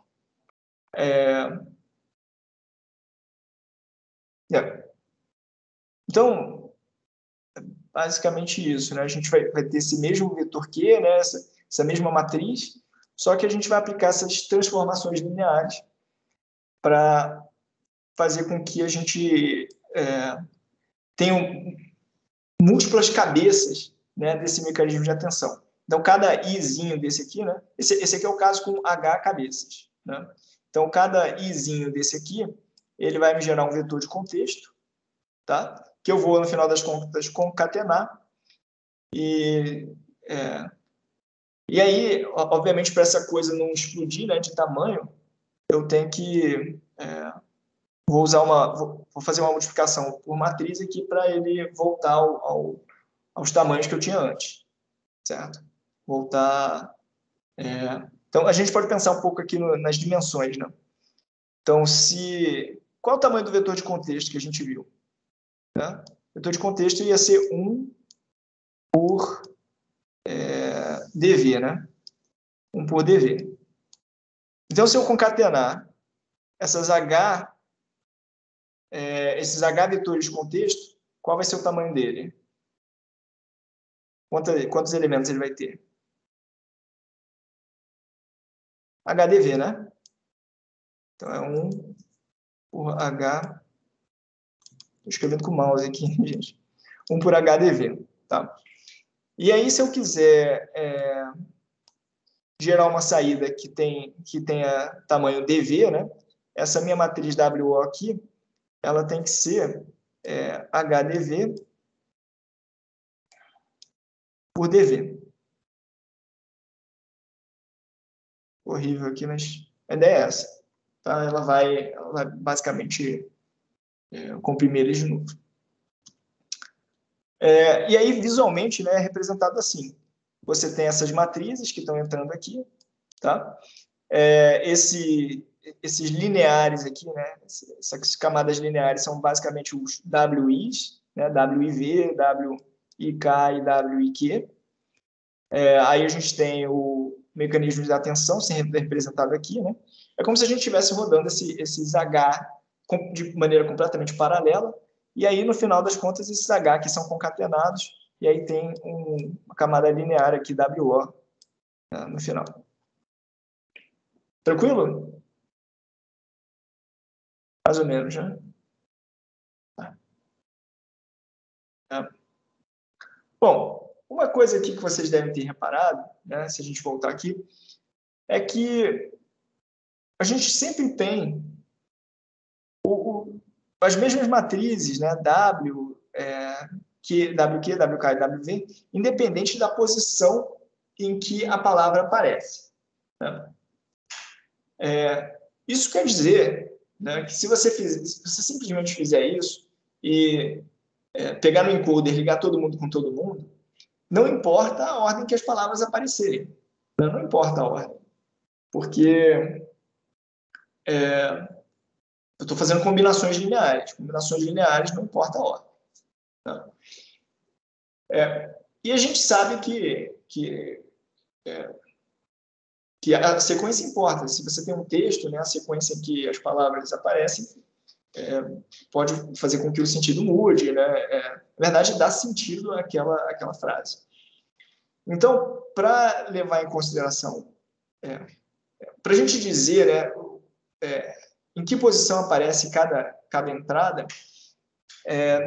Então, basicamente isso, né? A gente vai ter esse mesmo vetor Q, né? essa mesma matriz, só que a gente vai aplicar essas transformações lineares para fazer com que a gente tenha múltiplas cabeças, né, desse mecanismo de atenção. Então, cada izinho desse aqui, né? Esse aqui é o caso com H cabeças. Né? Então, cada izinho desse aqui, ele vai me gerar um vetor de contexto, tá? Que eu vou, no final das contas, concatenar. E aí, obviamente, para essa coisa não explodir, né, de tamanho, eu tenho que... vou fazer uma multiplicação por matriz aqui para ele voltar aos tamanhos que eu tinha antes. Certo? Voltar... Então, a gente pode pensar um pouco aqui nas dimensões, né? Então, qual é o tamanho do vetor de contexto que a gente viu? Né? O vetor de contexto ia ser 1 por dv, né? 1 por dv. Então, se eu concatenar esses H vetores de contexto, qual vai ser o tamanho dele? Quantos elementos ele vai ter? HDV, né? Então, é 1 por H... Estou escrevendo com o mouse aqui, gente. 1 por HDV, tá? E aí, se eu quiser gerar uma saída que tenha tamanho DV, né? Essa minha matriz WO aqui, ela tem que ser HDV por DV. Horrível aqui, mas a ideia é essa. Tá? Ela vai basicamente comprimir eles de novo. E aí, visualmente, né, é representado assim. Você tem essas matrizes que estão entrando aqui, tá? Esses lineares aqui, né, essas camadas lineares são basicamente os WIs, né, WIV, WIK e WIQ. Aí a gente tem o mecanismo de atenção sendo representado aqui, né? É como se a gente estivesse rodando esses H de maneira completamente paralela, e aí, no final das contas, esses H aqui são concatenados, e aí tem uma camada linear aqui, WO, né, no final. Tranquilo? Mais ou menos, né? Bom, uma coisa aqui que vocês devem ter reparado, né, se a gente voltar aqui, é que a gente sempre tem as mesmas matrizes, né, WQ, WK, WK e WV, independente da posição em que a palavra aparece. Né? Isso quer dizer, né, que se você simplesmente fizer isso e pegar no encoder, ligar todo mundo com todo mundo, não importa a ordem que as palavras aparecerem. Não importa a ordem. Porque eu estou fazendo combinações lineares. Combinações lineares não importa a ordem. Tá? E a gente sabe que a sequência importa. Se você tem um texto, né, a sequência em que as palavras aparecem pode fazer com que o sentido mude, né? Na verdade, dá sentido àquela frase. Então, para levar em consideração, para a gente dizer, né, em que posição aparece cada entrada,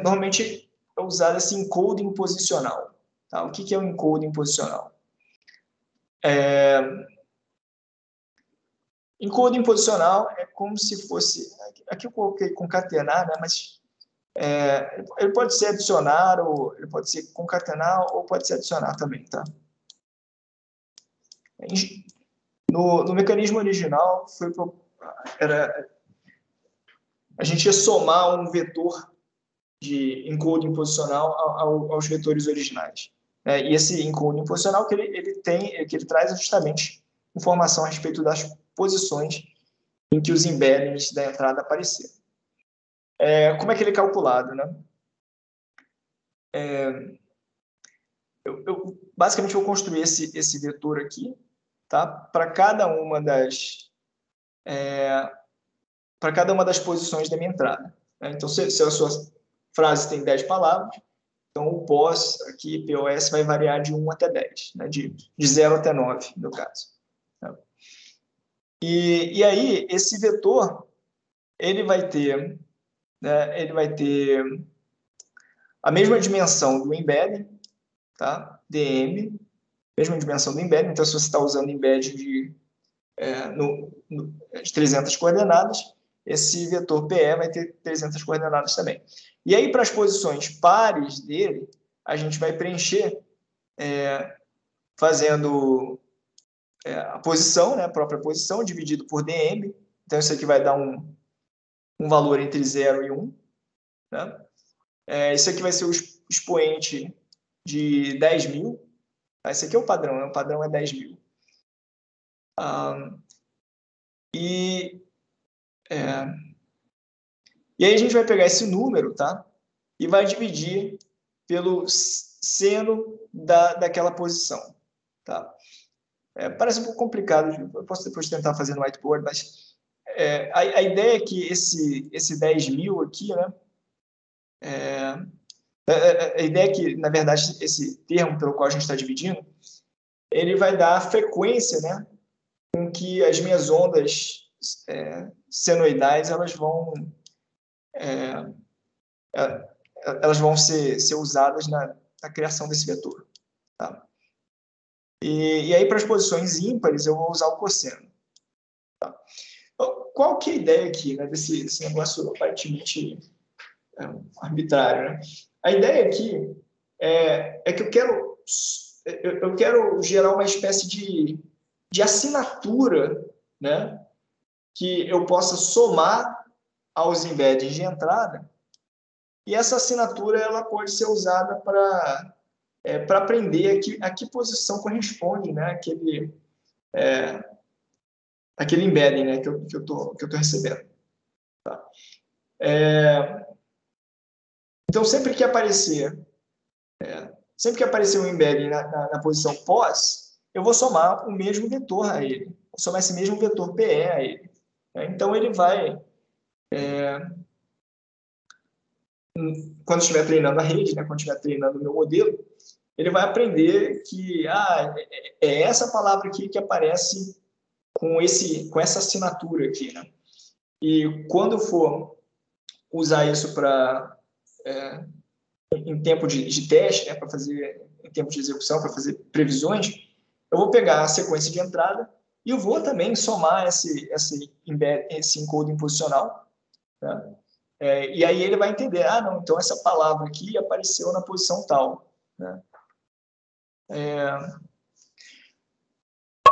normalmente é usado esse encoding posicional. Tá? O que é o encoding posicional? Encoding posicional é como se fosse... Aqui eu coloquei concatenar, né, mas ele pode ser adicionar, ou ele pode ser concatenar, ou pode ser adicionar também. Tá? No mecanismo original, a gente ia somar um vetor de encoding posicional aos vetores originais. E esse encoding posicional que ele traz justamente informação a respeito das posições em que os embeddings da entrada apareceram. Como é que ele é calculado, né? Eu basicamente vou construir esse vetor aqui, tá? Para cada uma das posições da minha entrada. Né? Então, se a sua frase tem 10 palavras, então o POS aqui, POS, vai variar de 1 até 10, né? de 0 até 9, no caso. Tá? E aí, esse vetor, ele vai ter a mesma dimensão do embedding, tá? DM, mesma dimensão do embedding. Então, se você está usando embedding de 300 coordenadas, esse vetor PE vai ter 300 coordenadas também. E aí, para as posições pares dele, a gente vai preencher fazendo a posição, né, a própria posição, dividido por DM. Então, isso aqui vai dar um valor entre 0 e 1. Né? Isso aqui vai ser o expoente de 10.000. Esse aqui é o padrão, né? O padrão é 10.000. E aí a gente vai pegar esse número, tá? E vai dividir pelo seno daquela posição, tá? Parece um pouco complicado, eu posso depois tentar fazer no whiteboard, mas a ideia é que esse 10.000 aqui, né? A ideia é que, na verdade, esse termo pelo qual a gente está dividindo, ele vai dar a frequência, né? Com que as minhas ondas senoidais elas vão ser usadas na criação desse vetor. Tá? E aí, para as posições ímpares, eu vou usar o cosseno. Tá? Então, qual que é a ideia aqui, né, desse negócio aparentemente arbitrário? Né? A ideia aqui é que eu quero gerar uma espécie de assinatura, né, que eu possa somar aos embeddings de entrada E essa assinatura ela pode ser usada para aprender a que posição corresponde, né, aquele embedding, né, que eu tô recebendo. Tá? Então, sempre que aparecer um embedding na posição pós, eu vou somar o mesmo vetor a ele. Vou somar esse mesmo vetor PE a ele. Então, ele vai, quando estiver treinando a rede, né, quando estiver treinando o meu modelo, ele vai aprender que é essa palavra aqui que aparece com essa assinatura aqui. Né? E quando for usar isso em tempo de teste, né, para fazer em tempo de execução, para fazer previsões, eu vou pegar a sequência de entrada e eu vou também somar esse encoding posicional. Né? E aí ele vai entender, não, então essa palavra aqui apareceu na posição tal. Né?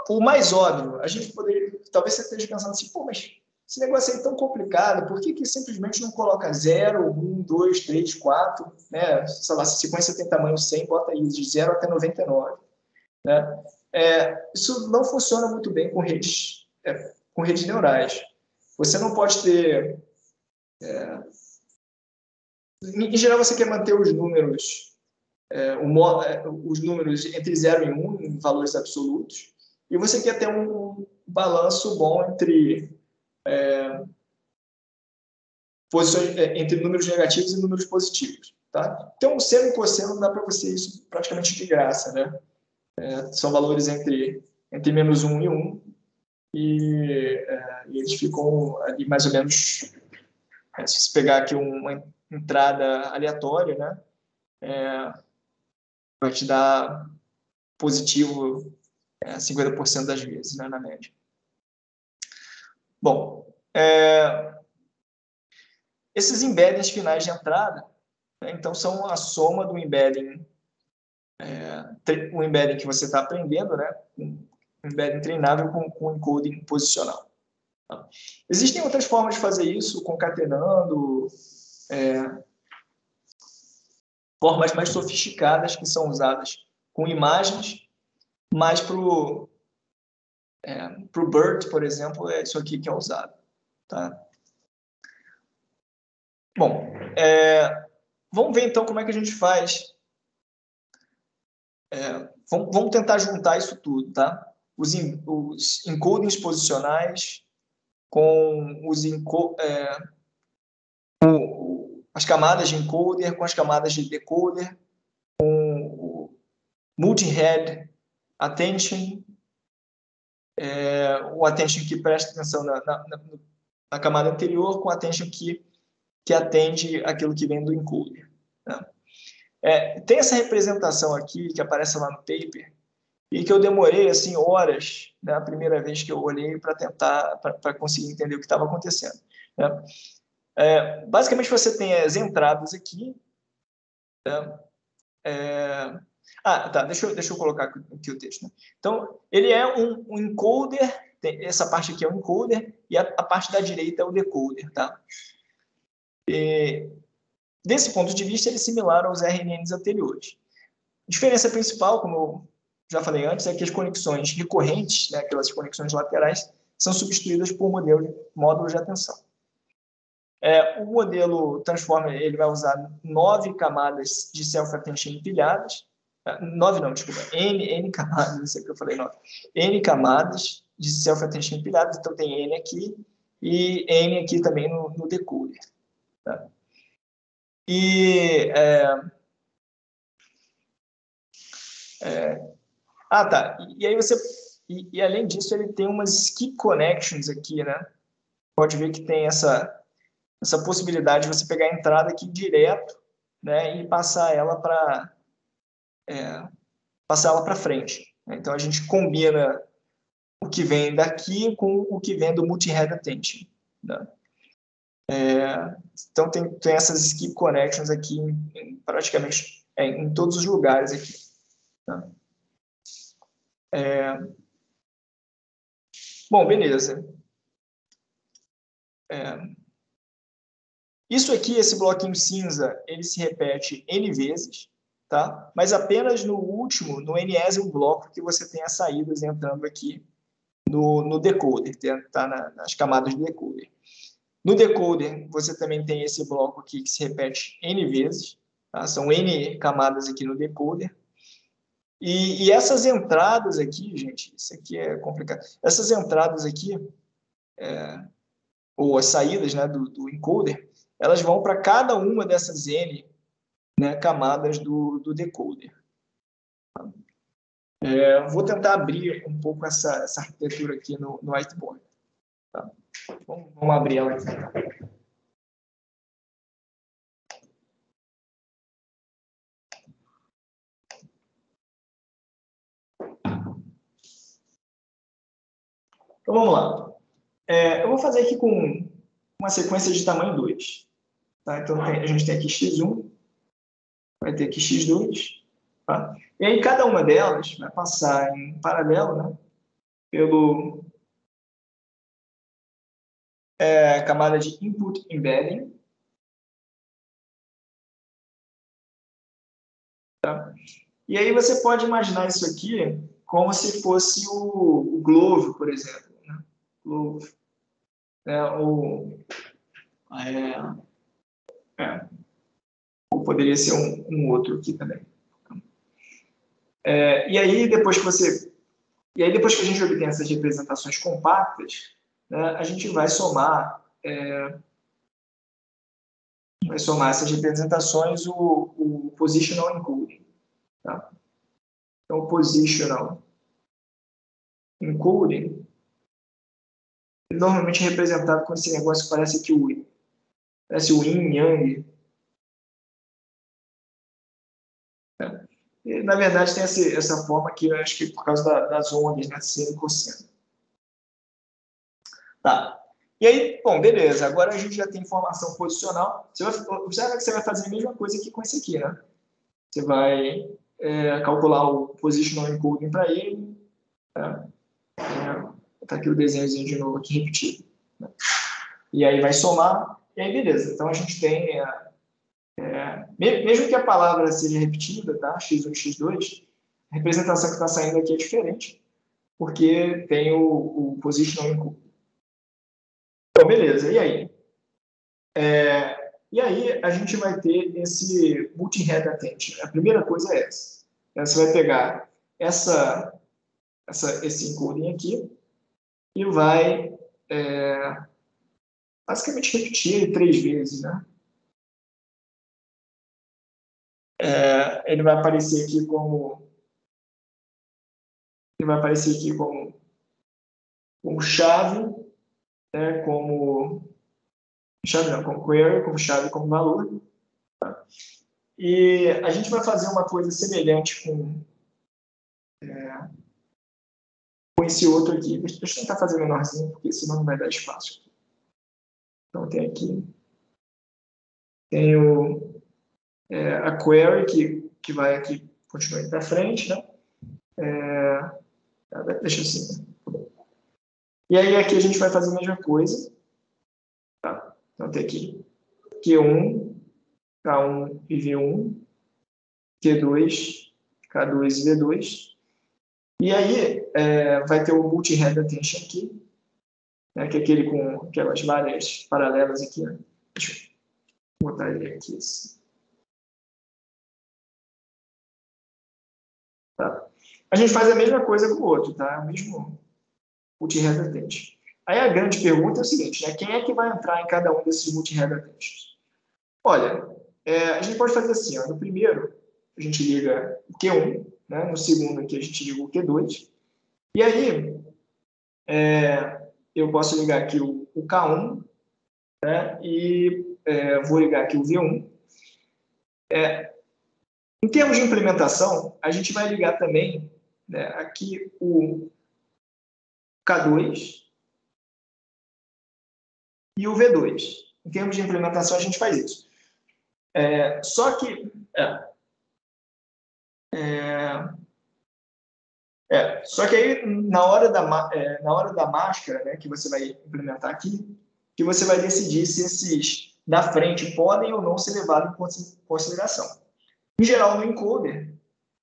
O mais óbvio, a gente poderia, talvez você esteja pensando assim, pô, mas esse negócio aí é tão complicado, por que simplesmente não coloca 0, 1, 2, 3, 4, né? Sei lá, se a sequência tem tamanho 100, bota aí de 0 até 99. Né? Isso não funciona muito bem com redes neurais. Você não pode ter... em geral, você quer manter os números, os números entre 0 e 1 em valores absolutos, e você quer ter um balanço bom entre entre números negativos e números positivos. Tá? Então, o seno e o cosseno dá para você isso praticamente de graça. Né? São valores entre menos 1 e 1, e eles ficam ali mais ou menos... se você pegar aqui uma entrada aleatória, né? Vai te dar positivo 50% das vezes, né, na média. Bom, esses embeddings finais de entrada, né, então, são a soma do embedding, o embedding que você está aprendendo, né, um embedding treinável com encoding posicional. Tá? Existem outras formas de fazer isso, concatenando, formas mais sofisticadas que são usadas com imagens, mas para o BERT, por exemplo, é isso aqui que é usado. Tá? Bom, vamos ver então como é que a gente faz. Vamos tentar juntar isso tudo, tá? Os encodings posicionais com as camadas de encoder, com as camadas de decoder, com o multi-head attention, o attention que presta atenção na camada anterior, com o attention que atende aquilo que vem do encoder. Né? Tem essa representação aqui que aparece lá no paper e que eu demorei assim horas, né, a primeira vez que eu olhei para conseguir entender o que estava acontecendo. Né? Basicamente você tem as entradas aqui. Né? Tá, deixa eu colocar aqui o texto. Né? Então, ele é um encoder, essa parte aqui é um encoder e a parte da direita é o decoder. Tá? Desse ponto de vista, ele é similar aos RNNs anteriores. A diferença principal, como eu já falei antes, é que as conexões recorrentes, né, aquelas conexões laterais, são substituídas por módulos de atenção. O modelo Transformer ele vai usar 9 camadas de self-attention empilhadas. 9 não, desculpa. N camadas, não sei o que eu falei 9. N camadas de self-attention empilhadas. Então, tem N aqui e N aqui também no decoder. Tá? Tá. E aí você... E além disso, ele tem umas skip connections aqui, né? Pode ver que tem essa possibilidade de você pegar a entrada aqui direto, né, e passar ela para frente. Então, a gente combina o que vem daqui com o que vem do multi-head attention. Né? Então, tem essas skip connections aqui praticamente em todos os lugares aqui. Tá? Bom, beleza. Isso aqui, esse bloquinho cinza, ele se repete N vezes, tá? Mas apenas no último, no Nésimo bloco, que você tem as saídas entrando aqui no decoder, tá nas camadas do decoder. No decoder, você também tem esse bloco aqui que se repete N vezes, tá? São N camadas aqui no decoder. E essas entradas aqui, gente, isso aqui é complicado. Essas entradas aqui, ou as saídas, né, do encoder, elas vão para cada uma dessas N, né, camadas do decoder. Vou tentar abrir um pouco essa arquitetura aqui no whiteboard. Tá? Vamos abrir ela aqui. Então, vamos lá. Eu vou fazer aqui com uma sequência de tamanho 2. Tá? Então, a gente tem aqui x1, vai ter aqui x2. Tá? E aí, cada uma delas vai passar em paralelo, né, pelo camada de input embedding. Tá? E aí, você pode imaginar isso aqui como se fosse o Glove, por exemplo. Né? Glove. Ou poderia ser um outro aqui também. E aí, depois que a gente obtém essas representações compactas, né, a gente vai somar essas representações o positional encoding. Tá? Então, o positional encoding normalmente é representado com esse negócio que parece aqui parece o yin yang. E, na verdade, tem essa forma aqui, eu acho que por causa das ondas, né, seno e cosseno. Tá. E aí, bom, beleza. Agora a gente já tem informação posicional. Observa que você vai fazer a mesma coisa aqui com esse aqui, né? Você vai calcular o positional encoding para ele. Tá? Tá aqui o desenhozinho de novo aqui repetido. Né? E aí vai somar. E aí, beleza. Então, a gente tem... mesmo que a palavra seja repetida, tá? x1 e x2, a representação que está saindo aqui é diferente, porque tem o positional encoding. Então, beleza. E aí? E aí, a gente vai ter esse multi-head attention. A primeira coisa é essa. Você vai pegar esse encoding aqui e vai basicamente repetir ele 3 vezes, né? Ele vai aparecer aqui como chave, né? como query, como chave, como valor. Tá? E a gente vai fazer uma coisa semelhante com esse outro aqui. Deixa eu tentar fazer menorzinho, porque senão não vai dar espaço. Então, tem aqui. Tem a query, que vai aqui, continua indo para frente, né? Deixa assim. E aí, aqui a gente vai fazer a mesma coisa. Tá? Então, tem aqui Q1, K1 e V1, Q2, K2 e V2. E aí, vai ter o multi-head attention aqui, né, que é aquele com aquelas várias paralelas aqui. Né? Deixa eu botar ele aqui. Assim. Tá? A gente faz a mesma coisa com o outro, tá? O mesmo multi-head attention. Aí a grande pergunta é o seguinte, né? Quem é que vai entrar em cada um desses multi-head attentions? Olha, a gente pode fazer assim, ó, no primeiro a gente liga o Q1, né? No segundo aqui a gente liga o Q2, e aí eu posso ligar aqui o K1, né? E vou ligar aqui o V1. Em termos de implementação, a gente vai ligar também, né, aqui o K2 e o V2. Em termos de implementação, a gente faz isso. Só que aí, na hora da máscara, né, que você vai implementar aqui, que você vai decidir se esses da frente podem ou não ser levados em consideração. Em geral, no encoder,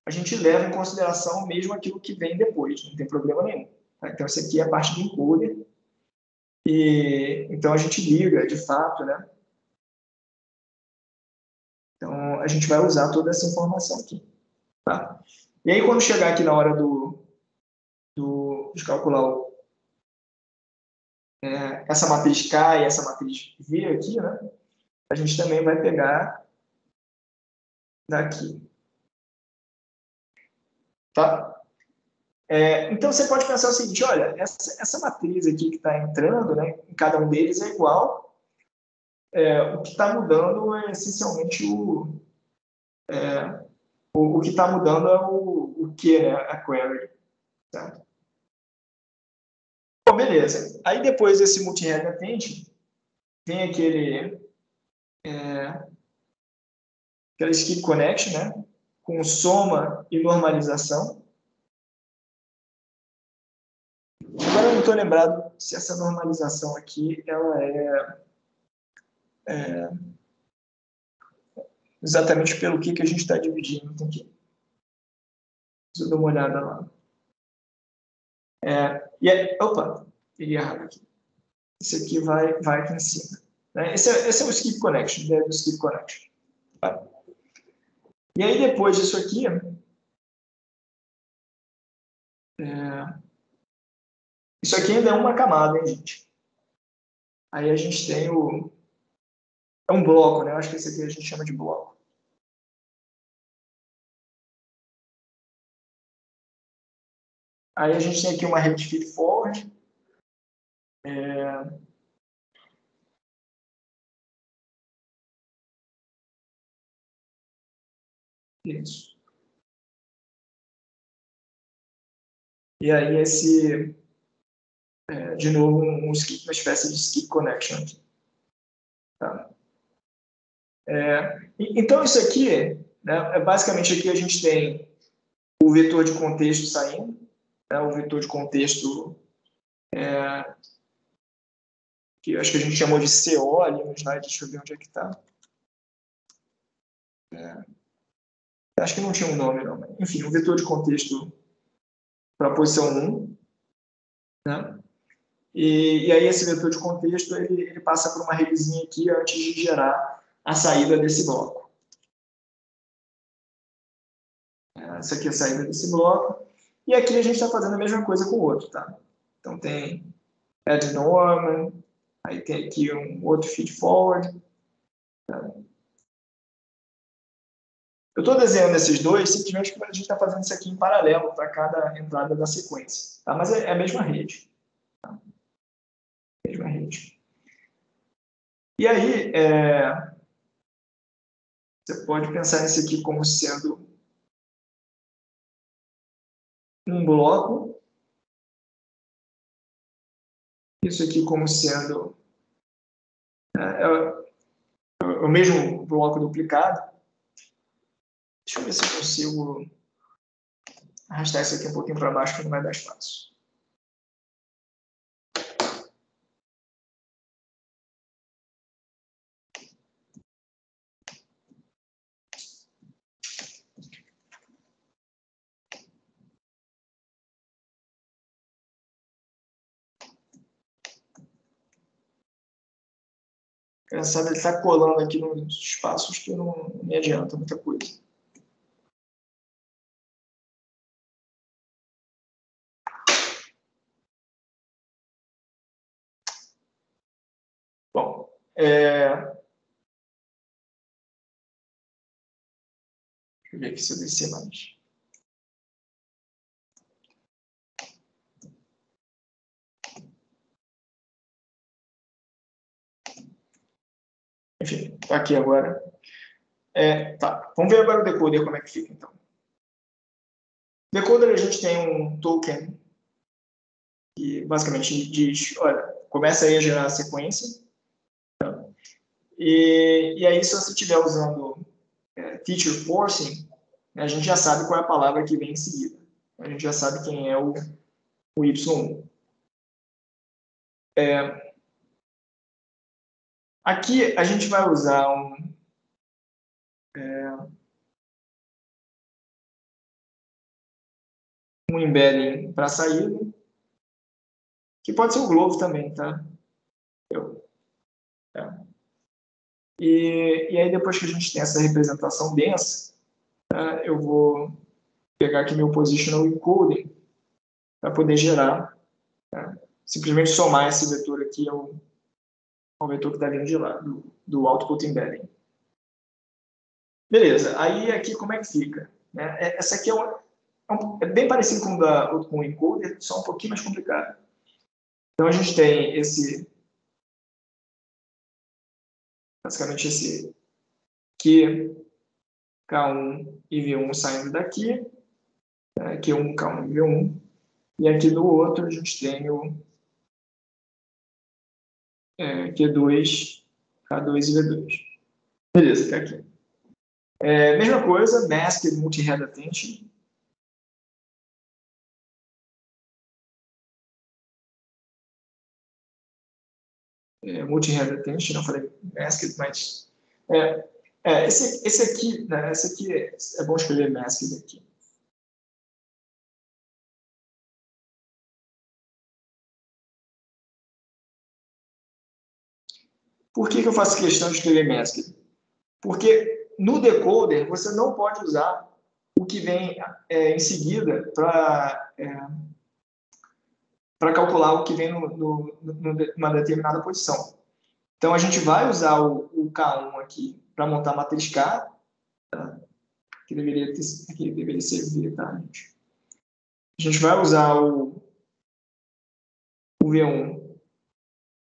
a gente leva em consideração mesmo aquilo que vem depois, não tem problema nenhum. Tá? Então, isso aqui é a parte do encoder. E, então, a gente liga, de fato, né? Então, a gente vai usar toda essa informação aqui. Tá? E aí, quando chegar aqui na hora de calcular essa matriz K e essa matriz V aqui, né? A gente também vai pegar daqui. Tá? Então, você pode pensar o seguinte, olha, essa matriz aqui que está entrando, né, em cada um deles é igual. O que está mudando é essencialmente o que está mudando é o que, né, a query. Certo? Bom, beleza. Aí, depois desse multi-head attention, vem aquela skip connection, né, com soma e normalização. Agora eu não estou lembrado se essa normalização aqui ela é exatamente pelo que a gente está dividindo. Então, aqui. Preciso dar uma olhada lá. Opa, peguei errado aqui. Esse aqui vai aqui em cima. Né? Esse é o skip connection, né, do skip connection. Tá? E aí, depois disso aqui, isso aqui ainda é uma camada, hein, gente? Aí a gente tem é um bloco, né? Eu acho que esse aqui a gente chama de bloco. Aí a gente tem aqui uma rede feed forward. Isso. E aí de novo, uma espécie de skip connection aqui. Tá? Então, isso aqui, né, basicamente aqui a gente tem o vetor de contexto saindo, né, o vetor de contexto que eu acho que a gente chamou de CO ali no slide, deixa eu ver onde é que está. Acho que não tinha um nome, não. Mas, enfim, o vetor de contexto para a posição 1. Né? E aí esse vetor de contexto ele passa por uma redezinha aqui antes de gerar a saída desse bloco. Essa aqui é a saída desse bloco. E aqui a gente está fazendo a mesma coisa com o outro. Tá? Então tem add norm, aí tem aqui um outro feed forward. Tá? Eu estou desenhando esses dois simplesmente porque a gente está fazendo isso aqui em paralelo para cada entrada da sequência. Tá? Mas é a mesma rede. Tá? Mesma rede. E aí, você pode pensar nisso aqui como sendo um bloco. Isso aqui como sendo o mesmo bloco duplicado. Deixa eu ver se eu consigo arrastar isso aqui um pouquinho para baixo, que não vai dar espaço. Engraçado, ele está colando aqui nos espaços que não me adianta muita coisa. Bom, deixa eu ver aqui se eu descer mais. Enfim, está aqui agora. Tá. Vamos ver agora o decoder, como é que fica, então. Decoder, a gente tem um token que basicamente diz, olha, começa aí a gerar a sequência. Tá? E aí, se você estiver usando feature forcing, a gente já sabe qual é a palavra que vem em seguida. A gente já sabe quem é o Y1. Aqui a gente vai usar um embedding para saída, que pode ser o Globo também, tá? E aí, depois que a gente tem essa representação densa, eu vou pegar aqui meu positional encoding para poder gerar, simplesmente somar esse vetor aqui ao vetor que está vindo de lá, do output embedding. Beleza, aí aqui como é que fica? Essa aqui é bem parecido com o encoder, só um pouquinho mais complicado. Então a gente tem basicamente esse Q, K1 e V1 saindo daqui, Q1, K1 e V1, e aqui do outro a gente tem o Q2, K2 e V2. Beleza, tá aqui. Mesma coisa, masked multi-head attention. Multi-head attention, não falei masked, mas... esse aqui, né, esse aqui é bom escrever masked aqui. Por que eu faço questão de escrever masked? Porque no decoder você não pode usar o que vem em seguida para calcular o que vem numa determinada posição. Então a gente vai usar o K1 aqui para montar a matriz K, tá? Que deveria ser V, tá, gente? A gente vai usar o V1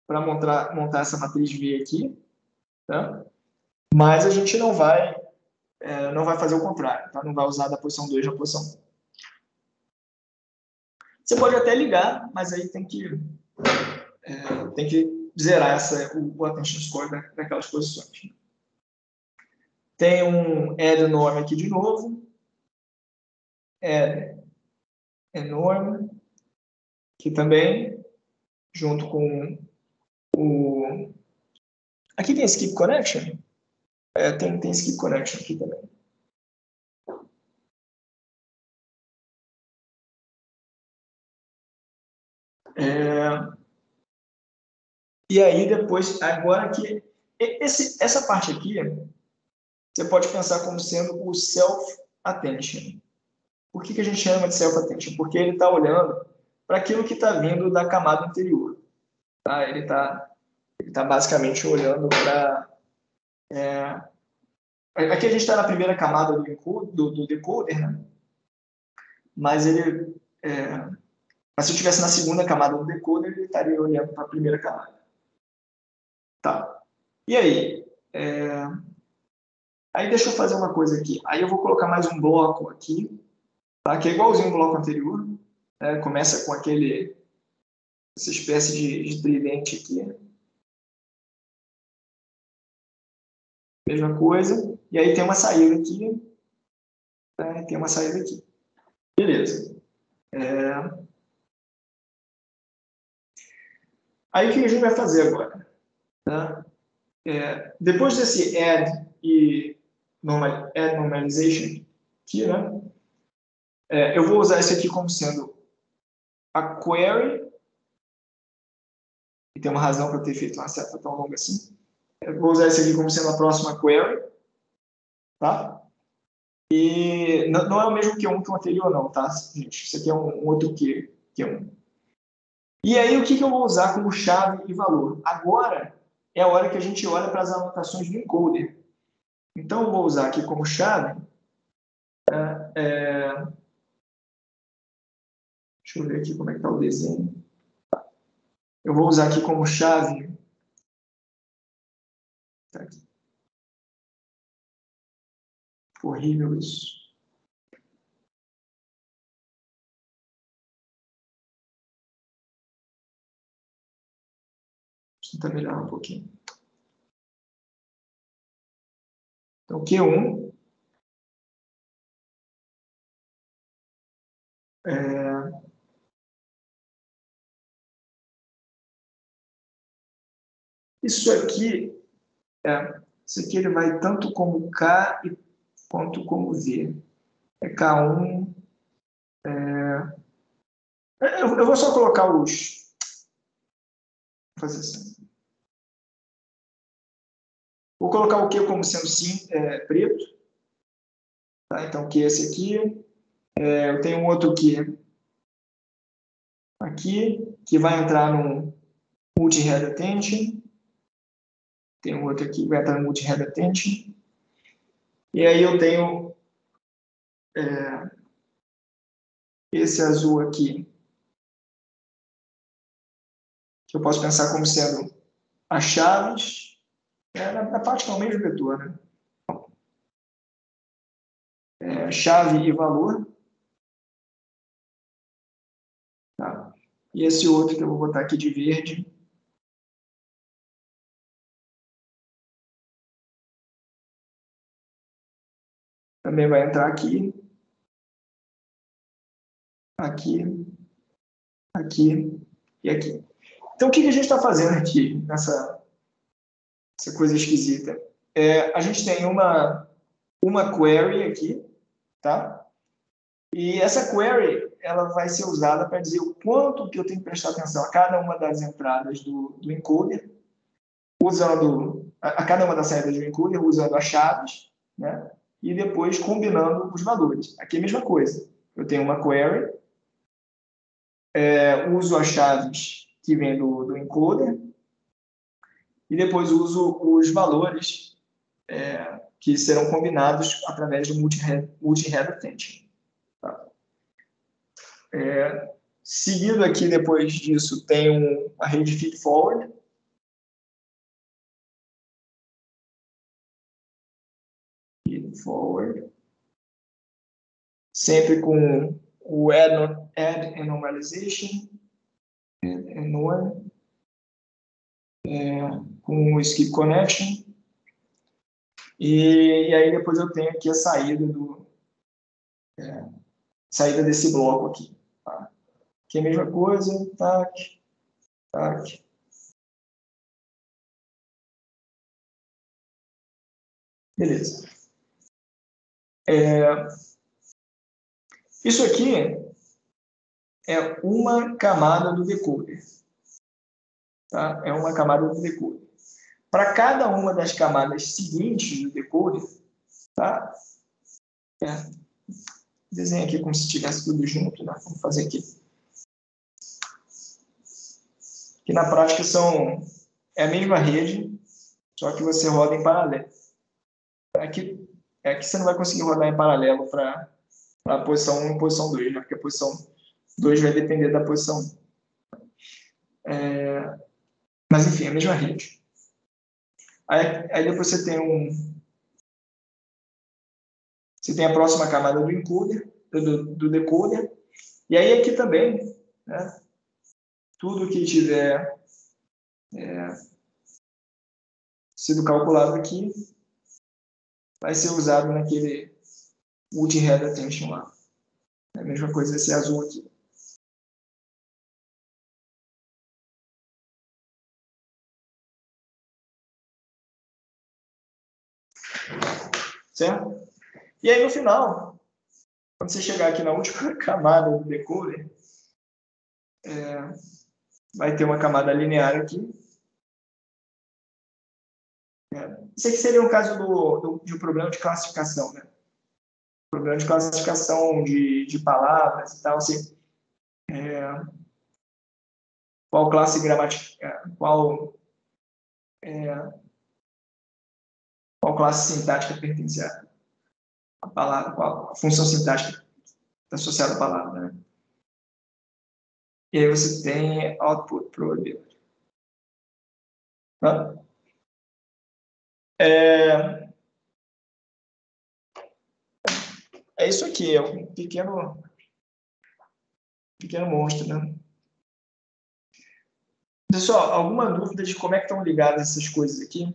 para montar essa matriz V aqui, tá? Mas a gente não vai fazer o contrário, tá? Não vai usar da posição 2 na posição 1. Você pode até ligar, mas aí tem que zerar o attention score daquelas posições. Tem um add norm aqui de novo. Add norm, que também, junto com o... Aqui tem skip connection? Tem skip connection aqui também. E aí depois, agora aqui, essa parte aqui, você pode pensar como sendo o self-attention. Por que a gente chama de self-attention? Porque ele está olhando para aquilo que está vindo da camada anterior. Tá? Ele tá basicamente olhando para... Aqui a gente está na primeira camada do decoder, né? Mas se eu estivesse na segunda camada do decoder, ele estaria olhando para a primeira camada. Tá. E aí? Aí deixa eu fazer uma coisa aqui. Aí eu vou colocar mais um bloco aqui, tá? Que é igualzinho ao bloco anterior. Começa com essa espécie de tridente aqui. Mesma coisa. E aí tem uma saída aqui. Tem uma saída aqui. Beleza. Aí o que a gente vai fazer agora? Tá? Depois desse add e add normalization aqui, né? Eu vou usar esse aqui como sendo a query, e tem uma razão para ter feito uma seta tão longa assim. Eu vou usar esse aqui como sendo a próxima query, tá? E não é o mesmo Q1 que o anterior, não, tá, gente? Isso aqui é um outro Q1. E aí, o que eu vou usar como chave e valor? Agora é a hora que a gente olha para as anotações do encoder. Então, eu vou usar aqui como chave... Deixa eu ver aqui como é que está o desenho. Eu vou usar aqui como chave... Tá aqui. Horrível isso. Deixa eu tentar melhorar um pouquinho. Então, Q1... Isso aqui Isso aqui ele vai tanto como K quanto como V. É K1. Eu vou só colocar os... Vou fazer assim. Vou colocar o Q como sendo preto. Tá? Então, Q é esse aqui. Eu tenho um outro Q aqui, que vai entrar no multi-head attention. Tem um outro aqui que vai entrar no multi-head attention. E aí eu tenho esse azul aqui, que eu posso pensar como sendo as chaves. Na prática é o mesmo vetor, né? Chave e valor. Tá? E esse outro que eu vou botar aqui de verde. Também vai entrar aqui. Aqui. Aqui. E aqui. Então, o que a gente está fazendo aqui, nessa coisa esquisita? A gente tem uma query aqui, tá? E essa query, ela vai ser usada para dizer o quanto que eu tenho que prestar atenção a cada uma das entradas do encoder, usando a cada uma das saídas do encoder, usando as chaves, né? E depois combinando os valores. Aqui é a mesma coisa. Eu tenho uma query, uso as chaves que vêm do encoder, e depois uso os valores que serão combinados através do multi-head attention. Tá? Seguido aqui, depois disso, tem uma rede feed-forward. Feed-forward. Sempre com o add and normalization. Add and norm. Com o skip connection. E aí depois eu tenho aqui a saída saída desse bloco aqui. Tá? Aqui é a mesma coisa. Tac, tac. Beleza. Isso aqui é uma camada do decoder. Tá? É uma camada do decoder. Para cada uma das camadas seguintes do decoder, tá? Desenho aqui como se estivesse tudo junto, né? Vamos fazer aqui. Que na prática é a mesma rede, só que você roda em paralelo. Aqui você não vai conseguir rodar em paralelo para a posição 1 e posição 2, né? Porque a posição 2 vai depender da posição 1. Mas, enfim, é a mesma rede. Aí depois você tem a próxima camada do encoder, do decoder. E aí aqui também, né, tudo que tiver sido calculado aqui vai ser usado naquele multi-head attention lá. É a mesma coisa esse azul aqui. Certo? E aí no final, quando você chegar aqui na última camada do decoder, vai ter uma camada linear aqui. Isso aqui seria um caso de um problema de classificação, né? Problema de classificação de palavras e tal, assim, qual classe gramatical, qual classe sintática pertence à palavra, qual a função sintática associada à palavra, né? E aí você tem output probability. Tá? É isso aqui, é um pequeno monstro, né? Pessoal, alguma dúvida de como é que estão ligadas essas coisas aqui?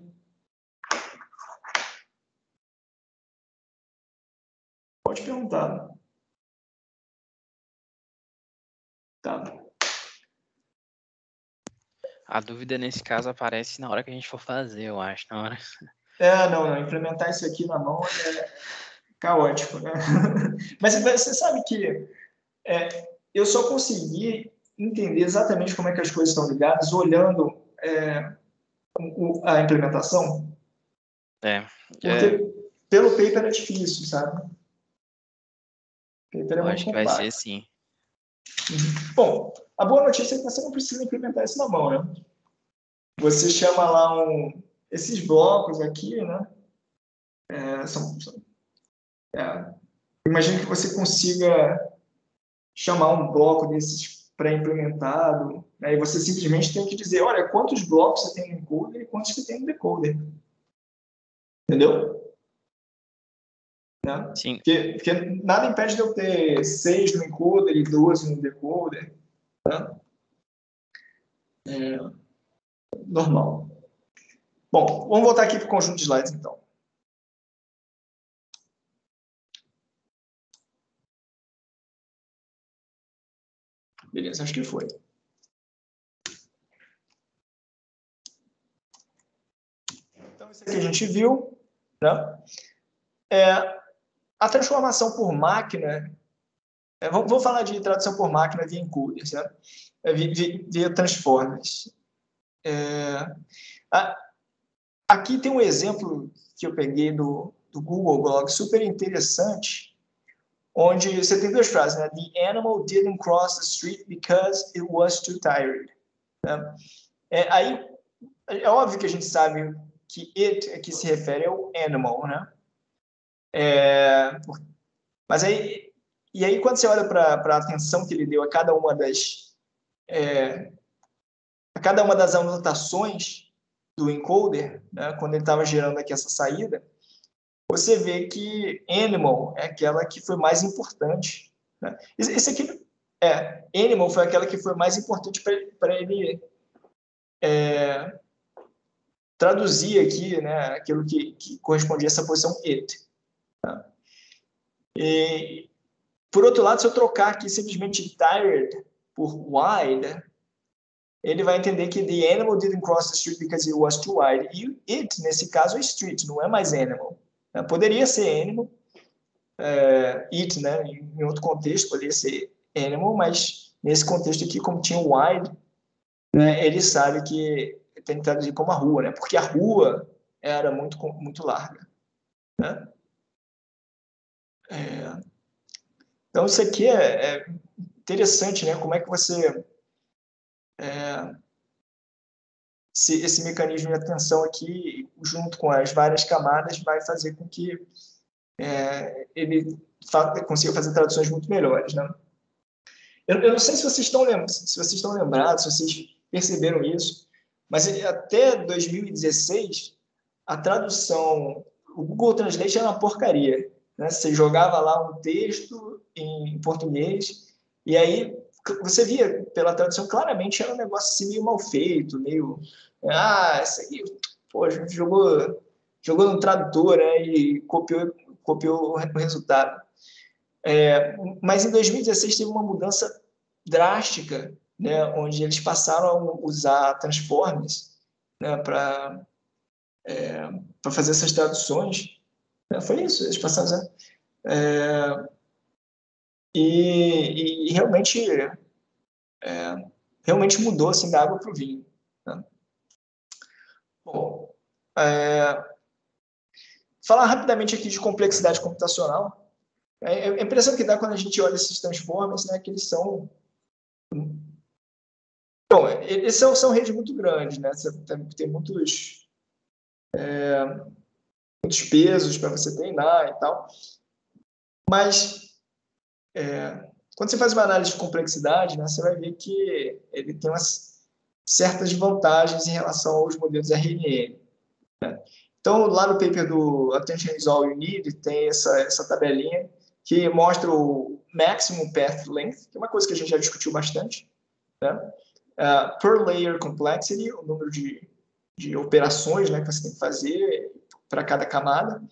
Pode perguntar. Tá. A dúvida nesse caso aparece na hora que a gente for fazer, eu acho. Na hora. Não, implementar isso aqui na mão é caótico, né? Mas você sabe que eu só consegui entender exatamente como é que as coisas estão ligadas olhando a implementação, porque pelo paper é difícil, sabe? O paper é Eu muito acho que vai ser compacto. sim. Bom, a boa notícia é que você não precisa implementar isso na mão, né? Você chama lá esses blocos aqui, né? Imagino que você consiga chamar um bloco desses pré-implementado, né? E você simplesmente tem que dizer, olha, quantos blocos você tem no encoder e quantos que tem no decoder. Entendeu? Né? Sim. Porque nada impede de eu ter 6 no encoder e 12 no decoder. Né? Normal. Bom, vamos voltar aqui para o conjunto de slides, então. Beleza, acho que foi. Então, isso aqui a gente viu. Né? A transformação por máquina... vamos falar de tradução por máquina via encoders, né? Via transformers. Aqui tem um exemplo que eu peguei do Google Blog, super interessante, onde você tem 2 frases, né? The animal didn't cross the street because it was too tired. Né? Aí, é óbvio que a gente sabe que it aqui se refere ao animal, né? Mas aí, quando você olha para a atenção que ele deu a cada uma das anotações do encoder, né, quando ele estava gerando aqui essa saída, você vê que animal é aquela que foi mais importante. Né? Esse aqui, animal foi aquela que foi mais importante para ele traduzir aqui, né, aquilo que correspondia a essa posição it. Tá? E, por outro lado, se eu trocar aqui simplesmente tired por wide, ele vai entender que the animal didn't cross the street because it was too wide. E it, nesse caso, é street, não é mais animal. Poderia ser animal, it, né, em outro contexto, poderia ser animal, mas nesse contexto aqui, como tinha wide, né, ele sabe que tem que traduzir como a rua, né, porque a rua era muito, muito larga. Né? Então, isso aqui é interessante, né, como é que você... esse mecanismo de atenção aqui, junto com as várias camadas, vai fazer com que ele consiga fazer traduções muito melhores. Né? Eu não sei se vocês estão lembrados, se vocês perceberam isso, mas até 2016, a tradução, o Google Translate era uma porcaria. Né? Você jogava lá um texto em português, e aí você via pela tradução, claramente era um negócio assim, meio mal feito, meio... isso aqui, pô, a gente jogou no tradutor, né, e copiou o resultado. Mas em 2016 teve uma mudança drástica, né, onde eles passaram a usar transformers, né, para fazer essas traduções. Foi isso, eles passaram a usar. E realmente mudou assim, da água para o vinho. Né? Bom, falar rapidamente aqui de complexidade computacional. A impressão que dá quando a gente olha esses transformers, né, que eles são... Bom, eles são redes muito grandes, né? Você tem muitos pesos para você treinar e tal. Mas, quando você faz uma análise de complexidade, né, você vai ver que ele tem certas vantagens em relação aos modelos RNN. Né? Então, lá no paper do Attention is All You Need, tem essa tabelinha que mostra o Maximum Path Length, que é uma coisa que a gente já discutiu bastante. Né? Per Layer Complexity, o número de operações, né, que você tem que fazer para cada camada.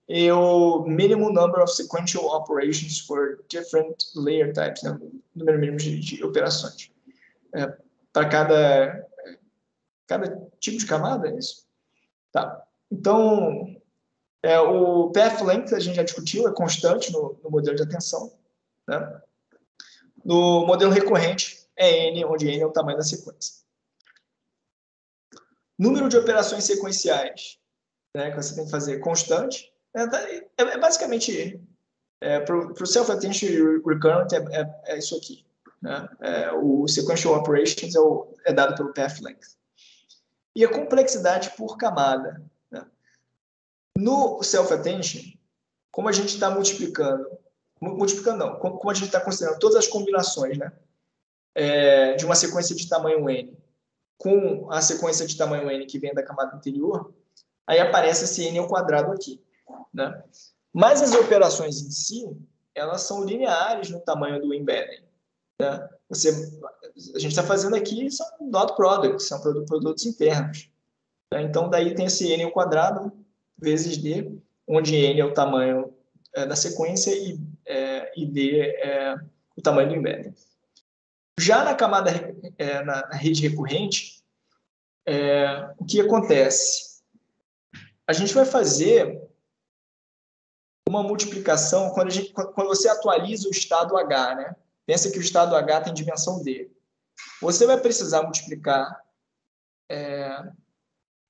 E o Minimum Number of Sequential Operations for Different Layer Types, né? O número mínimo de operações. Para cada cada tipo de camada, é isso? Tá. Então, o path length a gente já discutiu, é constante no modelo de atenção, né? No modelo recorrente, é N, onde N é o tamanho da sequência. Número de operações sequenciais, né, que você tem que fazer constante, basicamente, para o self-attention recurrent é isso aqui. Né? O sequential operations é dado pelo path length. E a complexidade por camada. Né? No self-attention, como a gente está multiplicando não, como a gente está considerando todas as combinações, né, de uma sequência de tamanho n com a sequência de tamanho n que vem da camada anterior, aí aparece esse n ao quadrado aqui. Né? Mas as operações em si, elas são lineares no tamanho do embedding. Né? A gente está fazendo aqui são dot products, são produtos internos. Né? Então, daí tem esse n ao quadrado vezes d, onde n é o tamanho da sequência e d é o tamanho do embedding. Já na camada, na rede recorrente, o que acontece? A gente vai fazer uma multiplicação quando você atualiza o estado H, né? Pensa que o estado H tem dimensão D. Você vai precisar multiplicar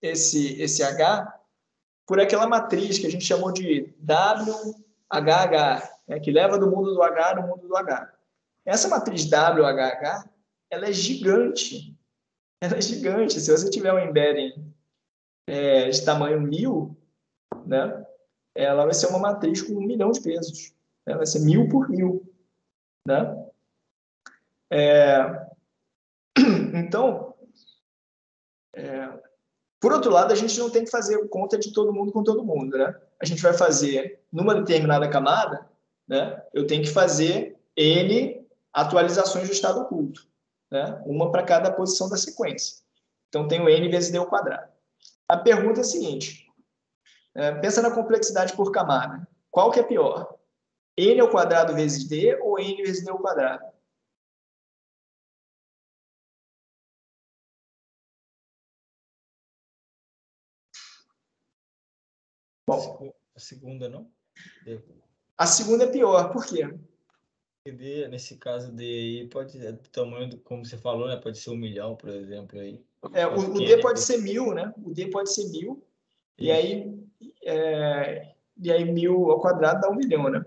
esse H por aquela matriz que a gente chamou de WHH, né? Que leva do mundo do H no mundo do H. Essa matriz WHH, ela é gigante. Ela é gigante. Se você tiver um embedding de tamanho 1000, né, ela vai ser uma matriz com 1 milhão de pesos. Ela vai ser 1000 por 1000. Né? Então, por outro lado, a gente não tem que fazer conta de todo mundo com todo mundo. Né? A gente vai fazer, numa determinada camada, né, eu tenho que fazer N atualizações do estado oculto. Né? Uma para cada posição da sequência. Então, tenho N vezes D ao quadrado. A pergunta é a seguinte. Pensa na complexidade por camada. Qual que é pior? N ao quadrado vezes D ou N vezes D ao quadrado? Bom, a segunda, não? A segunda é pior. Por quê? D, nesse caso, D aí pode ser do tamanho, como você falou, né? Pode ser 1 milhão, por exemplo. Aí. O D pode ser 1000, né? O D pode ser 1000. E aí 1000 ao quadrado dá 1 milhão, né?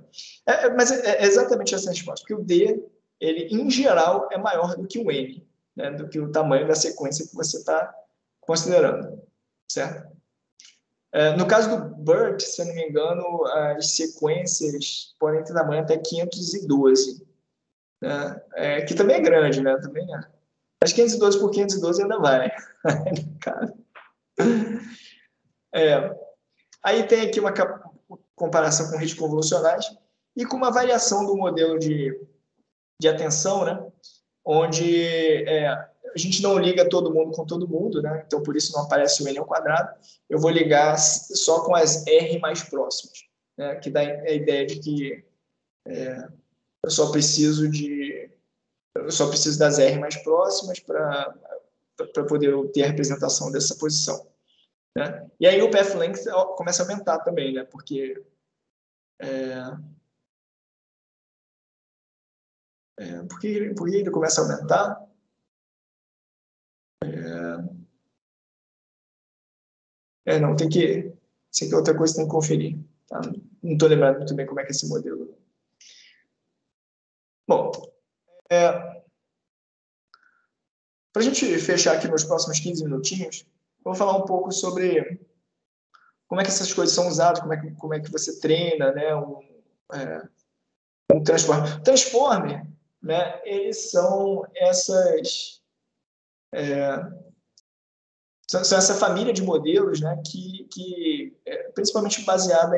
Mas é exatamente essa resposta. Porque o D, ele, em geral, é maior do que o N, né? Do que o tamanho da sequência que você está considerando. Certo? No caso do BERT, se eu não me engano, as sequências podem ter tamanho até 512. Né? Que também é grande, né? Também é. Mas 512 por 512 ainda vai. Cara. Aí tem aqui uma comparação com redes convolucionais e com uma variação do modelo de atenção, né? Onde a gente não liga todo mundo com todo mundo, né? Então, por isso não aparece o N ao quadrado. Eu vou ligar só com as R mais próximas, né? Que dá a ideia de que eu só preciso das R mais próximas para poder ter a representação dessa posição. Né? E aí o path length começa a aumentar também, né? Porque por que ele começa a aumentar? Não, tem que... Isso aqui é outra coisa que tem que conferir. Tá? Não estou lembrando muito bem como é que é esse modelo. Bom, para a gente fechar aqui nos próximos 15 minutinhos, eu vou falar um pouco sobre como é que essas coisas são usadas, como é que você treina, né, um transformer. Transformer, né, eles são são essa família de modelos, né, que é principalmente baseada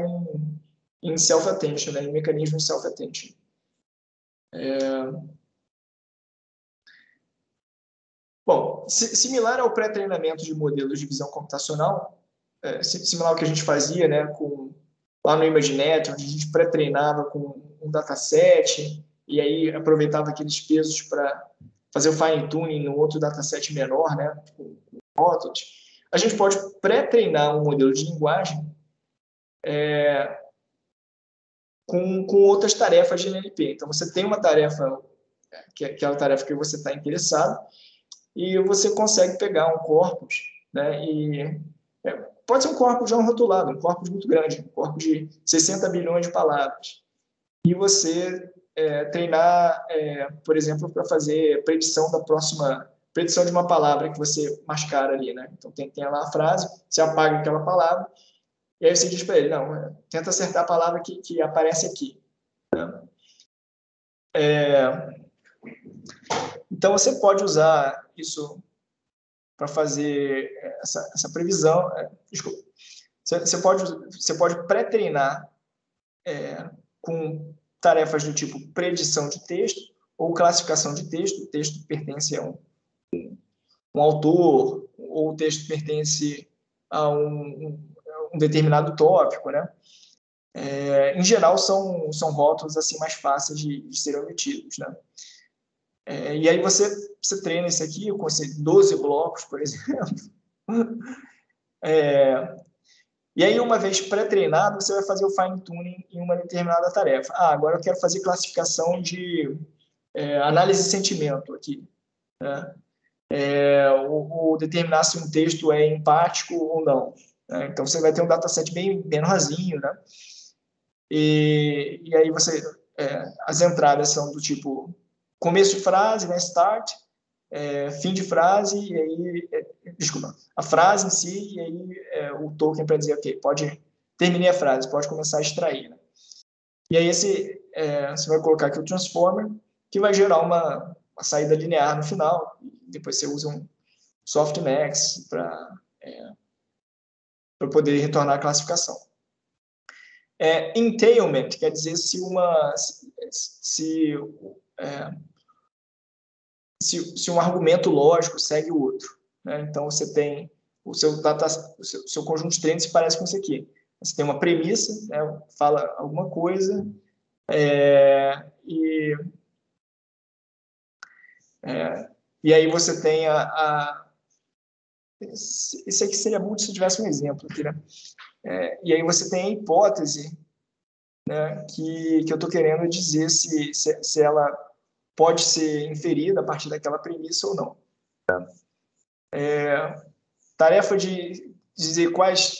em self-attention, né, em mecanismos self-attention. Bom, similar ao pré-treinamento de modelos de visão computacional, similar ao que a gente fazia, né, lá no ImageNet, onde a gente pré-treinava com um dataset e aí aproveitava aqueles pesos para fazer o fine-tuning no outro dataset menor, né, com rótulos, a gente pode pré-treinar um modelo de linguagem com outras tarefas de NLP. Então, você tem uma tarefa, que é aquela tarefa que você está interessado, e você consegue pegar um corpus, né, pode ser um corpus não rotulado, um corpus muito grande, um corpus de 60 bilhões de palavras, e você treinar, por exemplo, para fazer predição de uma palavra que você mascara ali, né? Então, tem lá a frase, você apaga aquela palavra, e aí você diz para ele, não, tenta acertar a palavra que aparece aqui. Né? Então, você pode usar isso para fazer essa previsão. Desculpa. Você pode pré-treinar com tarefas do tipo predição de texto ou classificação de texto. O texto pertence a um autor, ou o texto pertence a um determinado tópico, né? Em geral, são rótulos assim, mais fáceis de serem omitidos, né? E aí você treina isso aqui com 12 blocos, por exemplo. E aí, uma vez pré-treinado, você vai fazer o fine-tuning em uma determinada tarefa. Agora eu quero fazer classificação de análise de sentimento aqui, né? Ou determinar se um texto é empático ou não. Né? Então, você vai ter um dataset bem rasinho, né? E aí as entradas são do tipo começo de frase, né, start, fim de frase, e aí, desculpa, a frase em si, e aí o token para dizer, ok, terminei a frase, pode começar a extrair. Né? E aí você vai colocar aqui o transformer, que vai gerar uma saída linear no final, e depois você usa um softmax para poder retornar a classificação. Entailment quer dizer se um argumento lógico segue o outro. Né? Então, você tem o seu conjunto de treinos se parece com isso aqui. Você tem uma premissa, né? Fala alguma coisa, e aí você tem isso aqui seria muito se tivesse um exemplo aqui, né? E aí você tem a hipótese, né, que eu estou querendo dizer se ela pode ser inferida a partir daquela premissa ou não. Tarefa de dizer quais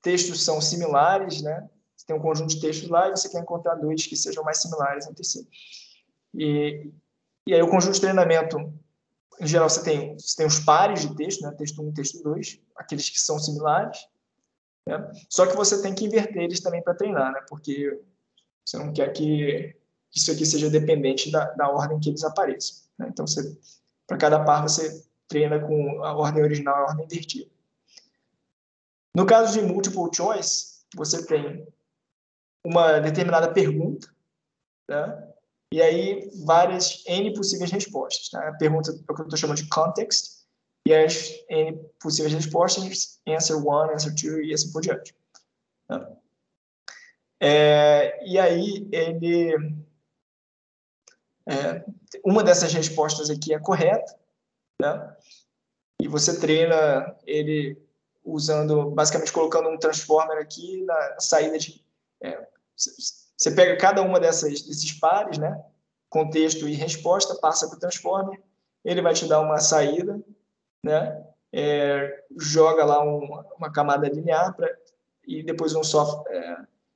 textos são similares, né? Você tem um conjunto de textos lá e você quer encontrar dois que sejam mais similares entre si. E aí o conjunto de treinamento, em geral, você tem os pares de texto, né? Texto 1 e texto 2, aqueles que são similares. Né? Só que você tem que inverter eles também para treinar, né? Porque você não quer que isso aqui seja dependente da ordem que eles apareçam. Né? Então, para cada par, você treina com a ordem original e a ordem invertida. No caso de multiple choice, você tem uma determinada pergunta, né? E aí várias N possíveis respostas. Né? A pergunta é o que eu estou chamando de context, e as N possíveis respostas, answer 1, answer 2 e assim por diante. Né? E aí, uma dessas respostas aqui é correta, né? E você treina ele basicamente colocando um transformer aqui na saída de... você pega cada uma desses pares, né? Contexto e resposta, passa para o transformer, ele vai te dar uma saída, né? Joga lá uma camada linear e depois um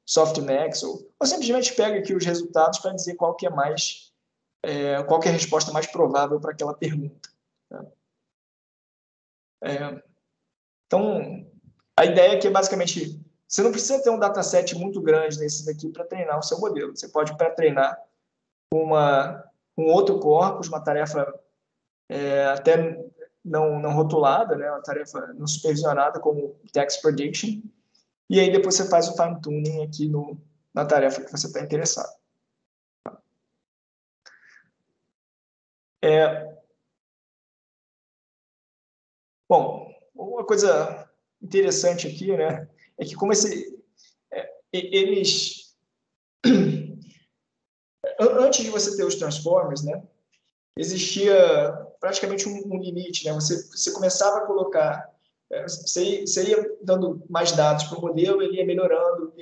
softmax, ou simplesmente pega aqui os resultados para dizer qual que é a resposta mais provável para aquela pergunta. Né? Então, a ideia é que, basicamente, você não precisa ter um dataset muito grande desses aqui para treinar o seu modelo. Você pode pré-treinar com outro corpus, uma tarefa até não rotulada, né? Uma tarefa não supervisionada, como text prediction, e aí depois você faz o fine-tuning aqui na tarefa que você está interessado. Bom, uma coisa interessante aqui, né, é que como eles... Antes de você ter os transformers, né, existia praticamente um limite, né? Você começava a colocar, você ia dando mais dados para o modelo, ele ia melhorando,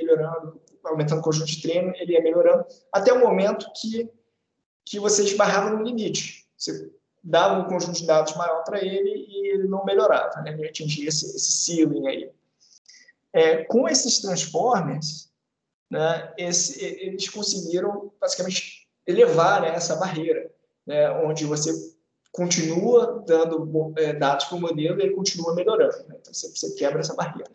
aumentando o conjunto de treino, ele ia melhorando, até o momento que você esbarrava no limite. Você dava um conjunto de dados maior para ele e ele não melhorava, né? Ele atingia esse ceiling aí. Com esses transformers, né, eles conseguiram basicamente elevar, né, essa barreira, né, onde você continua dando dados para o modelo e ele continua melhorando, né? Então você quebra essa barreira.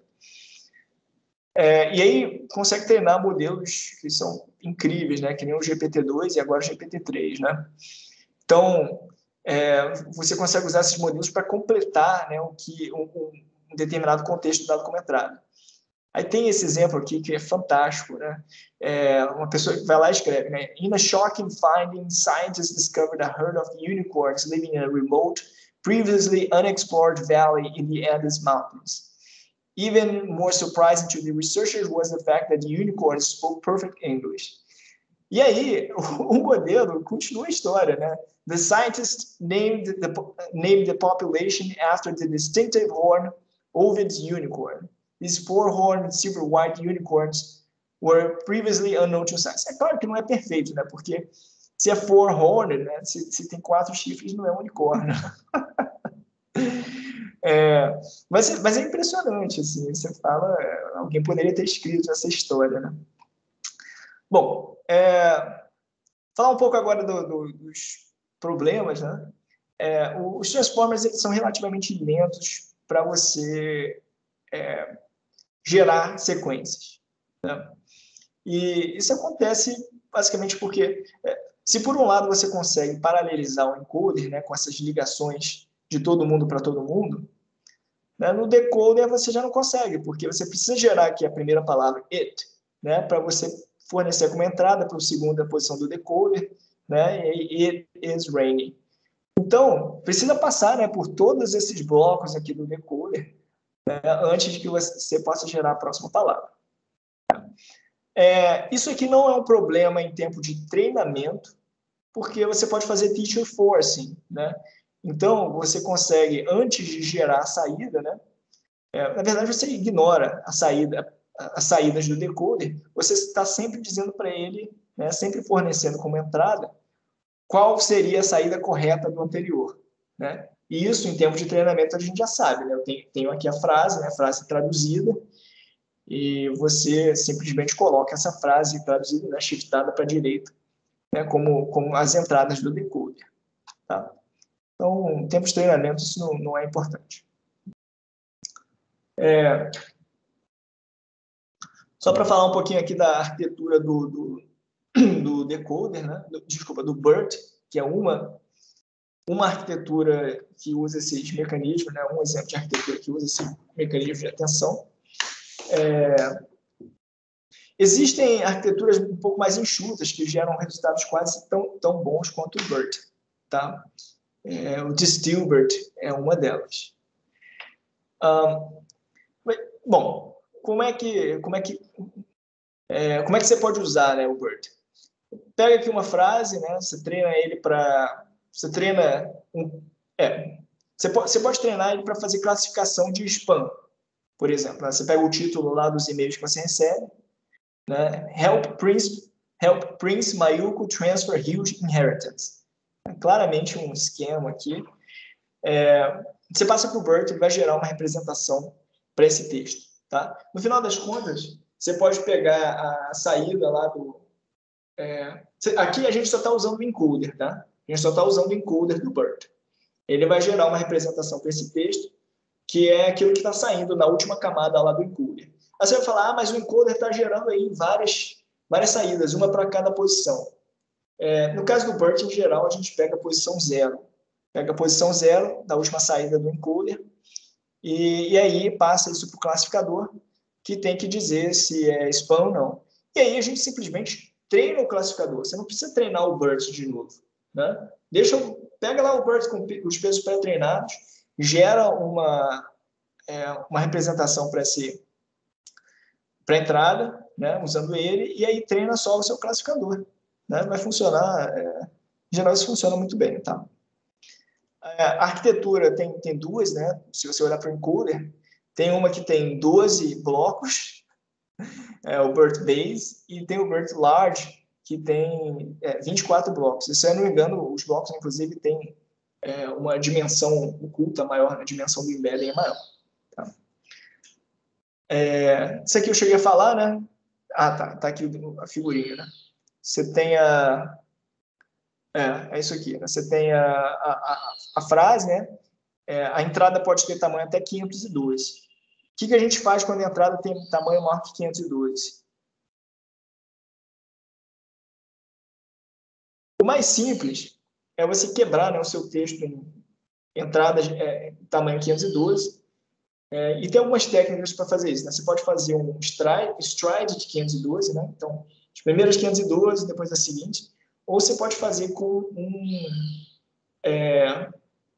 E aí consegue treinar modelos que são incríveis, né, que nem o GPT-2 e agora o GPT-3, né? Então você consegue usar esses modelos para completar, né, um determinado contexto dado como entrada. Aí tem esse exemplo aqui que é fantástico, né? Uma pessoa que vai lá e escreve, né? In a shocking finding, scientists discovered a herd of unicorns living in a remote, previously unexplored valley in the Andes Mountains. Even more surprising to the researchers was the fact that the unicorns spoke perfect English. E aí, o modelo continua a história, né? The scientists named the population after the distinctive horn Ovid's unicorn. These four-horned silver-white unicorns were previously unknown to science. É claro que não é perfeito, né? Porque se é four-horned, né? Se tem 4 chifres, não é um unicórnio. Mas é impressionante, assim. Você fala, alguém poderia ter escrito essa história, né? Bom, falar um pouco agora dos problemas, né? Os transformers eles são relativamente lentos para você gerar sequências, né? E isso acontece basicamente porque, se por um lado você consegue paralelizar o encoder, né, com essas ligações de todo mundo para todo mundo, né, no decoder você já não consegue, porque você precisa gerar aqui a primeira palavra it, né, para você fornecer como entrada para a segunda posição do decoder, né, e it is raining. Então, precisa passar, né, por todos esses blocos aqui do decoder, né, antes de que você possa gerar a próxima palavra. Isso aqui não é um problema em tempo de treinamento, porque você pode fazer teacher forcing, né? Então, você consegue, antes de gerar a saída, né? Na verdade, você ignora as saídas do decoder, você está sempre dizendo para ele, né, sempre fornecendo como entrada, qual seria a saída correta do anterior, né? E isso, em tempo de treinamento, a gente já sabe, né? Eu tenho aqui a frase, né, a frase traduzida, e você simplesmente coloca essa frase traduzida, né, shiftada para a direita, né, como as entradas do decoder. Tá? Então, em tempo de treinamento, isso não é importante. Só para falar um pouquinho aqui da arquitetura do decoder, né? Do BERT, que é uma arquitetura que usa esses mecanismos, né? Um exemplo de arquitetura que usa esse mecanismo de atenção. Existem arquiteturas um pouco mais enxutas que geram resultados quase tão bons quanto o BERT. Tá? O Distilbert é uma delas. Bom, como é que você pode usar, né, o BERT? Pega aqui uma frase, né? Você treina ele para... Você pode treinar ele para fazer classificação de spam, por exemplo. Né? Você pega o título lá dos e-mails que você recebe, né? Help Prince Mayuko transfer huge inheritance. Claramente um esquema aqui. Você passa para o BERT, ele vai gerar uma representação para esse texto. Tá? No final das contas, você pode pegar a saída lá do... aqui a gente só está usando o encoder, tá? A gente só está usando o encoder do BERT. Ele vai gerar uma representação para esse texto, que é aquilo que está saindo na última camada lá do encoder. Aí você vai falar, mas o encoder está gerando aí várias saídas, uma para cada posição. No caso do BERT, em geral, a gente pega a posição 0. Pega a posição 0 da última saída do encoder e aí passa isso para o classificador, que tem que dizer se é spam ou não. E aí a gente simplesmente treina o classificador. Você não precisa treinar o BERT de novo. Né? Pega lá o BERT com os pesos pré-treinados, gera uma representação para a entrada, né, usando ele, e aí treina só o seu classificador. Né? Vai funcionar Em geral, isso funciona muito bem, tá? A arquitetura tem duas, né? Se você olhar para o encoder, tem uma que tem 12 blocos, o BERT Base, e tem o BERT Large, que tem 24 blocos. E, se eu não me engano, os blocos, inclusive, têm uma dimensão oculta maior, a dimensão do embedding é maior. Tá? Isso aqui eu cheguei a falar, né? Tá aqui a figurinha, né? Você tem é isso aqui, né? Você tem a frase, né? A entrada pode ter tamanho até 512. O que a gente faz quando a entrada tem tamanho maior que 512? O mais simples é você quebrar, né, o seu texto em entradas tamanho 512. E tem algumas técnicas para fazer isso, né? Você pode fazer um stride de 512, né? Então, as primeiras 512, depois a seguinte. Ou você pode fazer com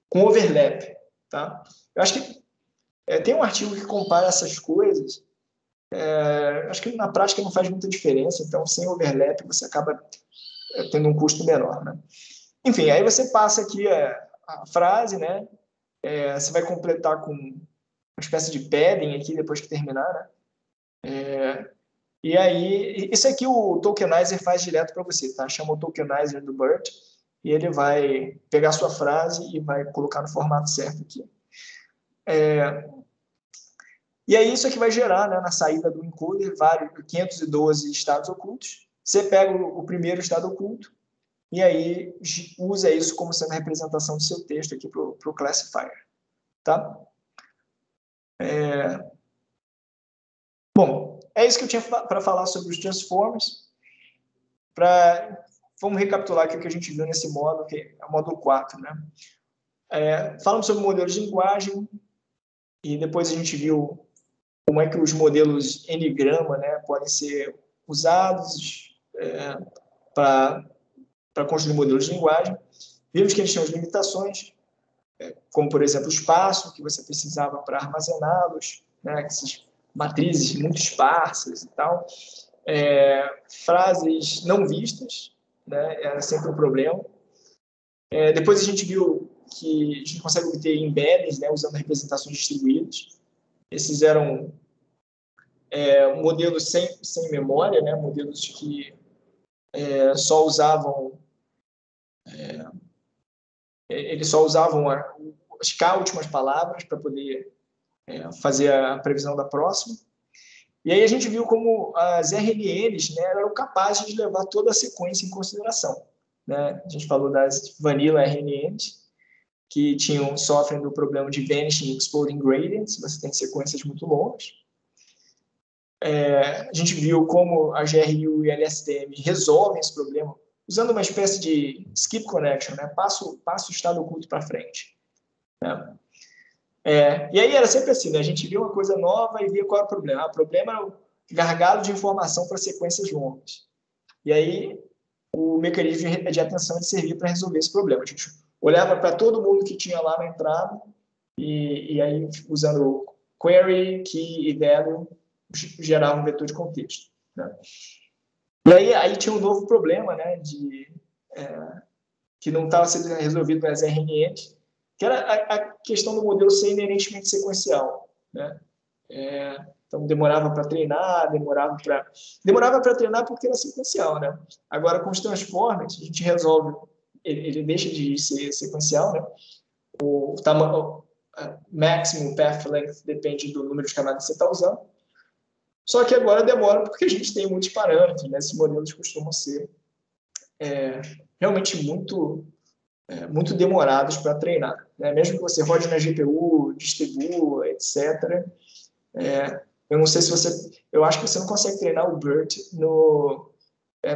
com overlap, tá? Eu acho que tem um artigo que compara essas coisas. Acho que na prática não faz muita diferença, então sem overlap você acaba tendo um custo menor, né? Enfim, aí você passa aqui a frase, né? Você vai completar com uma espécie de padding aqui depois que terminar, né? E aí, isso aqui o tokenizer faz direto para você, tá? Chama o tokenizer do BERT e ele vai pegar a sua frase e vai colocar no formato certo aqui. E aí isso aqui vai gerar, né, na saída do encoder, 512 estados ocultos. Você pega o primeiro estado oculto e aí usa isso como sendo a representação do seu texto aqui para o classifier. Tá? Bom, é isso que eu tinha para falar sobre os transformers. Vamos recapitular aqui o que a gente viu nesse módulo, que é o módulo 4. Né? Falamos sobre modelos de linguagem e depois a gente viu como é que os modelos N-grama, né, podem ser usados para construir modelos de linguagem. Vimos que eles tinham as limitações, como, por exemplo, o espaço que você precisava para armazená-los, né, essas matrizes muito esparsas e tal. Frases não vistas, né, era sempre um problema. Depois a gente viu que a gente consegue obter embeddings, né, usando representações distribuídas. Esses eram modelos sem memória, né, modelos que só usavam eles só usavam as últimas palavras para poder fazer a previsão da próxima. E aí a gente viu como as RNNs, né, eram capazes de levar toda a sequência em consideração. Né? A gente falou das vanilla RNNs, que sofrem do problema de vanishing e exploding gradients, você tem sequências muito longas. A gente viu como a GRU e a LSTM resolvem esse problema usando uma espécie de skip connection, né? Passa o estado oculto para frente. Né? E aí era sempre assim, né? A gente via uma coisa nova e via qual era o problema. O problema era o gargalo de informação para sequências longas. E aí o mecanismo de atenção servia para resolver esse problema. A gente olhava para todo mundo que tinha lá na entrada e aí, usando query, key e value, gerava um vetor de contexto. Né? E aí tinha um novo problema, né, que não estava sendo resolvido nas RNNs, que era a questão do modelo ser inerentemente sequencial. Né? Então, demorava para treinar, demorava para treinar porque era sequencial. Né? Agora, com os transformers, a gente resolve, ele deixa de ser sequencial, né? O tamanho, maximum path length depende do número de camadas que você está usando. Só que agora demora porque a gente tem muitos parâmetros, né? Esses modelos costumam ser realmente muito demorados para treinar. Né? Mesmo que você rode na GPU, distribua, etc. Eu não sei se você... Eu acho que você não consegue treinar o BERT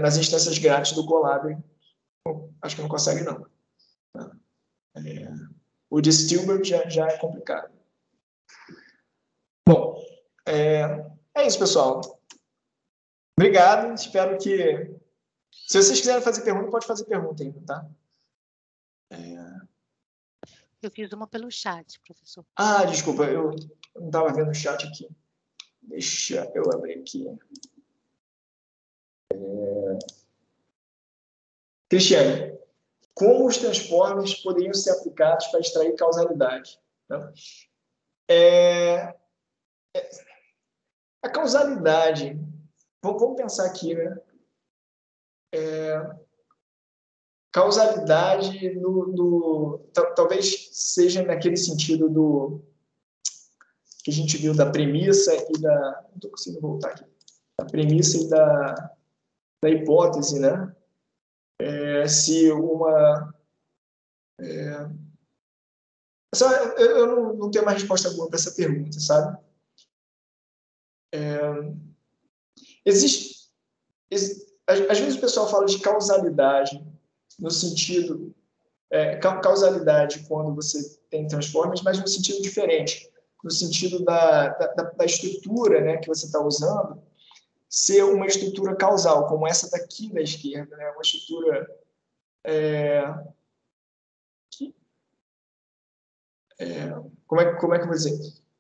nas instâncias grátis do Colab. Acho que não consegue, não. O de Stilbert já é complicado. Bom, é isso, pessoal. Obrigado. Espero que... Se vocês quiserem fazer pergunta, pode fazer pergunta ainda, tá? Eu fiz uma pelo chat, professor. Desculpa, eu não estava vendo o chat aqui. Deixa eu abrir aqui. Cristiane, como os transformers poderiam ser aplicados para extrair causalidade. Né? A causalidade, vamos pensar aqui, né? Causalidade talvez seja naquele sentido que a gente viu da premissa e da... Não estou conseguindo voltar aqui. Da premissa e da hipótese, né? Se uma... eu não tenho uma resposta boa para essa pergunta, sabe? Às vezes o pessoal fala de causalidade no sentido... causalidade quando você tem transformers, mas no sentido diferente. No sentido da estrutura, né, que você está usando, ser uma estrutura causal, como essa daqui da esquerda, né, uma estrutura como é que eu vou dizer?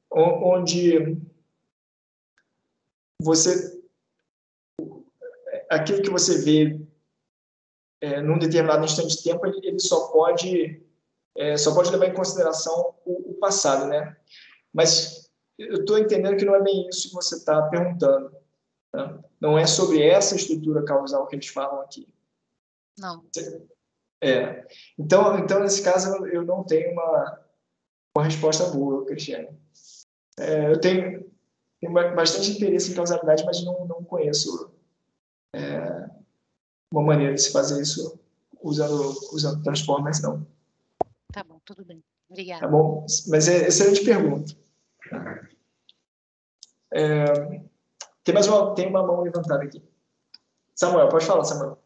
Onde aquilo que você vê num determinado instante de tempo, ele só pode levar em consideração o passado, né? Mas eu estou entendendo que não é bem isso que você está perguntando. Né? Não é sobre essa estrutura causal que eles falam aqui. Não. Então, nesse caso, eu não tenho uma resposta boa, Cristiane. Eu tenho bastante interesse em causalidade, mas não conheço uma maneira de se fazer isso usando transformers, não. Tá bom, tudo bem. Obrigada. Tá bom? Mas é excelente pergunta. Tem uma mão levantada aqui. Samuel, pode falar, Samuel.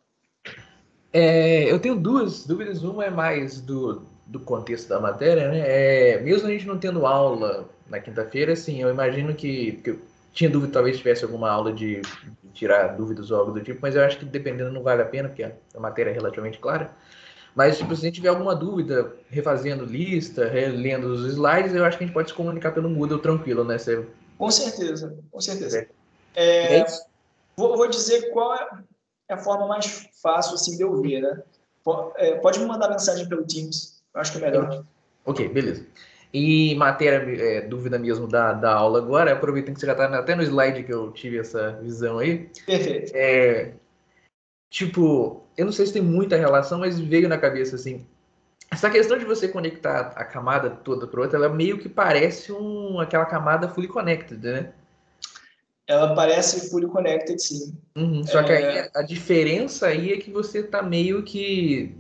Eu tenho duas dúvidas. Uma é mais do contexto da matéria, né? Mesmo a gente não tendo aula na quinta-feira, assim, eu imagino que eu tinha dúvida, talvez tivesse alguma aula de tirar dúvidas ou algo do tipo, mas eu acho que dependendo não vale a pena, porque a matéria é relativamente clara. Mas, tipo, se a gente tiver alguma dúvida, refazendo lista, relendo os slides, eu acho que a gente pode se comunicar pelo Moodle tranquilo, né? Com certeza, com certeza. É isso? Vou dizer qual é a forma mais fácil assim, de eu ver, né? Pode me mandar mensagem pelo Teams, eu acho que é melhor. Ok, beleza. E matéria, dúvida mesmo da aula agora, aproveitando que você já está até no slide que eu tive essa visão aí. Perfeito. Tipo, eu não sei se tem muita relação, mas veio na cabeça assim. Essa questão de você conectar a camada toda para outra, ela meio que parece aquela camada fully connected, né? Ela parece fully connected, sim. Só que aí a diferença aí é que você tá meio que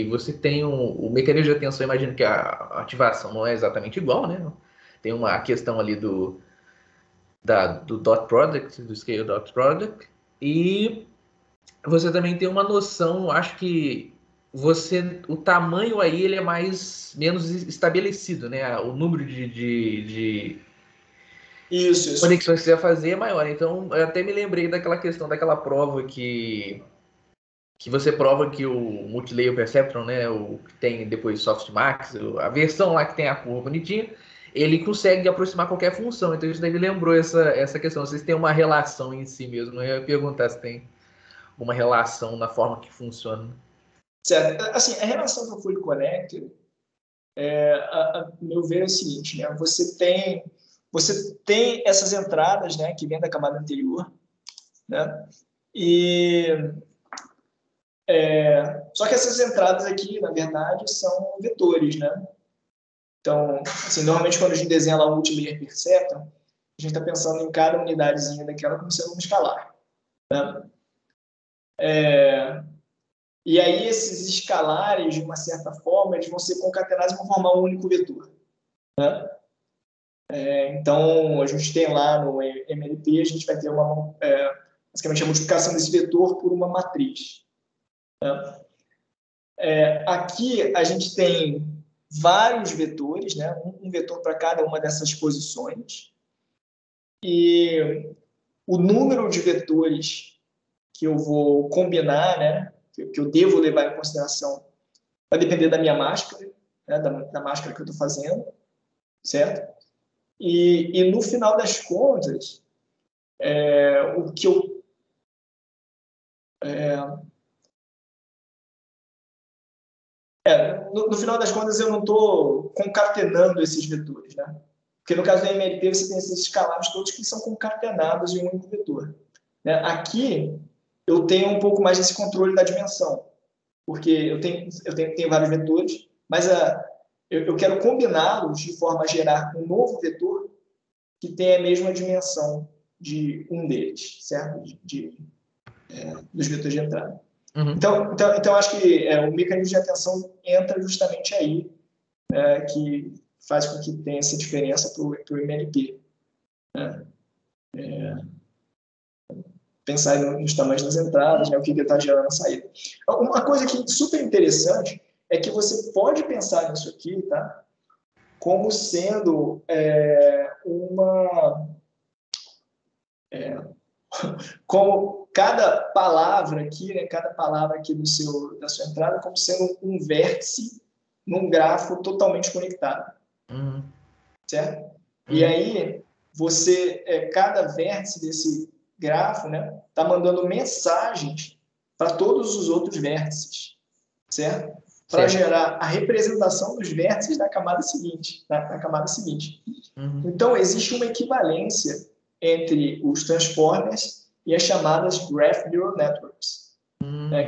você tem o mecanismo de atenção, imagino que a ativação não é exatamente igual, né? Tem uma questão ali do dot product, do scale dot product, e você também tem uma noção, acho que o tamanho aí ele é menos estabelecido, né? O número de Isso. conexões que você vai fazer é maior. Então, eu até me lembrei daquela questão, daquela prova que você prova que o Multilayer Perceptron, né, o que tem depois Softmax, a versão lá que tem a curva bonitinha, ele consegue aproximar qualquer função. Então, isso daí me lembrou essa questão. Vocês têm uma relação em si mesmo. Eu ia perguntar se tem uma relação na forma que funciona. Certo. Assim, a relação do fully connected, a meu ver, é o seguinte, né? Você tem essas entradas, né, que vêm da camada anterior, né? Só que essas entradas aqui, na verdade, são vetores, né? Então, assim, normalmente quando a gente desenha lá o Multilayer Perceptron, a gente está pensando em cada unidadezinha daquela como sendo um escalar, né? E aí esses escalares, de uma certa forma, eles vão ser concatenados e vão formar um único vetor, né? Então, a gente tem lá no MLP, a gente vai ter basicamente a multiplicação desse vetor por uma matriz, né? Aqui a gente tem vários vetores, né? Um vetor para cada uma dessas posições. E o número de vetores que eu vou combinar, né? Que eu devo levar em consideração, vai depender da minha máscara, né? Da máscara que eu estou fazendo, certo? E no final das contas, o que eu No final das contas, eu não estou concatenando esses vetores, né? Porque no caso do MLP, você tem esses escalares todos que são concatenados em um único vetor. Né? Aqui, eu tenho um pouco mais desse controle da dimensão, porque eu tenho vários vetores, mas eu quero combiná-los de forma a gerar um novo vetor que tenha a mesma dimensão de um deles, certo? Dos vetores de entrada. Uhum. Então, acho que o mecanismo de atenção entra justamente aí, que faz com que tenha essa diferença para o MLP. Pensar nos tamanhos das entradas, né, o que está gerando a saída. Uma coisa que super interessante é que você pode pensar nisso aqui, tá? Como sendo como cada palavra aqui, né, cada palavra aqui da sua entrada, como sendo um vértice num grafo totalmente conectado. Uhum. Certo? E aí, cada vértice desse grafo, né, tá mandando mensagens para todos os outros vértices, certo? Para gerar a representação dos vértices da camada seguinte, na camada seguinte. Uhum. Então, existe uma equivalência entre os transformers e as chamadas Graph Neural Networks,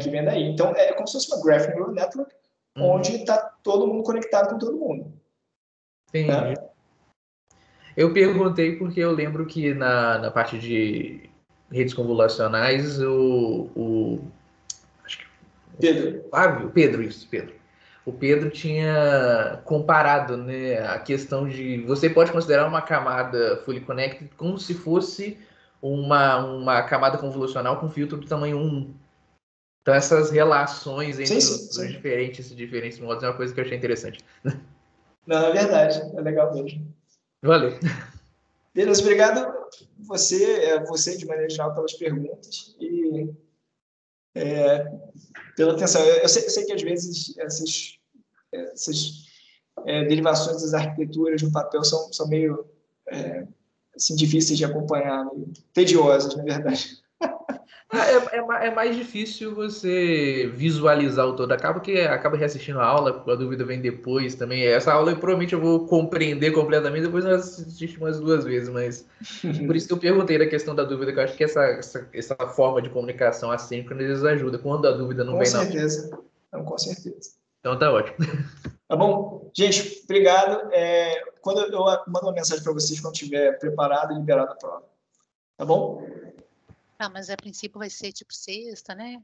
que vem daí. Então, é como se fosse uma Graph Neural Network, onde está todo mundo conectado com todo mundo. Entendi. Eu perguntei porque eu lembro que na parte de redes convolucionais, acho que Pedro. O Pedro tinha comparado, né, a questão de você pode considerar uma camada fully connected como se fosse uma camada convolucional com filtro do tamanho 1. Então essas relações entre os diferentes modos é uma coisa que eu achei interessante. Não, é verdade, é legal mesmo. Valeu. Beleza, obrigado você de maneira geral pelas perguntas e pela atenção. Eu sei que às vezes essas derivações das arquiteturas no papel são meio assim, difíceis de acompanhar, meio tediosas, na verdade. É mais difícil você visualizar o todo. Acaba reassistindo a aula, a dúvida vem depois também. Essa aula provavelmente eu vou compreender completamente, depois eu assisto umas 2 vezes, mas por isso que eu perguntei da questão da dúvida, que eu acho que essa forma de comunicação assíncrona eles ajuda quando a dúvida não vem na aula. Com certeza. Então tá ótimo. Tá bom? Gente, obrigado. Quando eu mando uma mensagem para vocês quando estiver preparado e liberado a prova. Tá bom? Mas a princípio vai ser tipo sexta, né?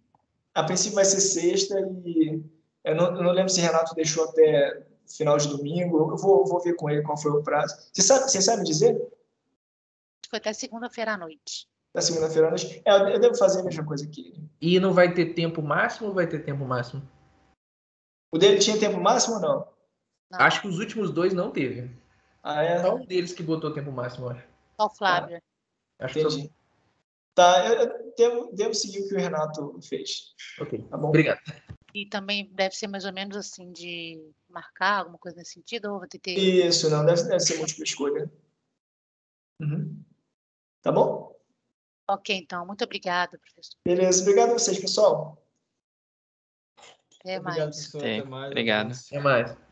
A princípio vai ser sexta e eu não lembro se Renato deixou até final de domingo. Eu vou ver com ele qual foi o prazo. Você sabe dizer? Foi até segunda-feira à noite. Até segunda-feira à noite. Eu devo fazer a mesma coisa que ele. E não vai ter tempo máximo ou vai ter tempo máximo? O dele tinha tempo máximo ou não? Não. Acho que os últimos 2 não teve. É? Só um deles que botou tempo máximo, acho. Só o Flávio. Acho Entendi. Tá, eu devo seguir o que o Renato fez. Ok, tá bom? Obrigado. E também deve ser mais ou menos assim de marcar alguma coisa nesse sentido, ou vai ter... Isso, não, deve ser múltipla escolha. Uhum. Tá bom? Ok, então, muito obrigada, professor. Beleza, obrigado a vocês, pessoal. Até Obrigado, mais. professor. Até mais. Obrigado. Abraço. Até mais.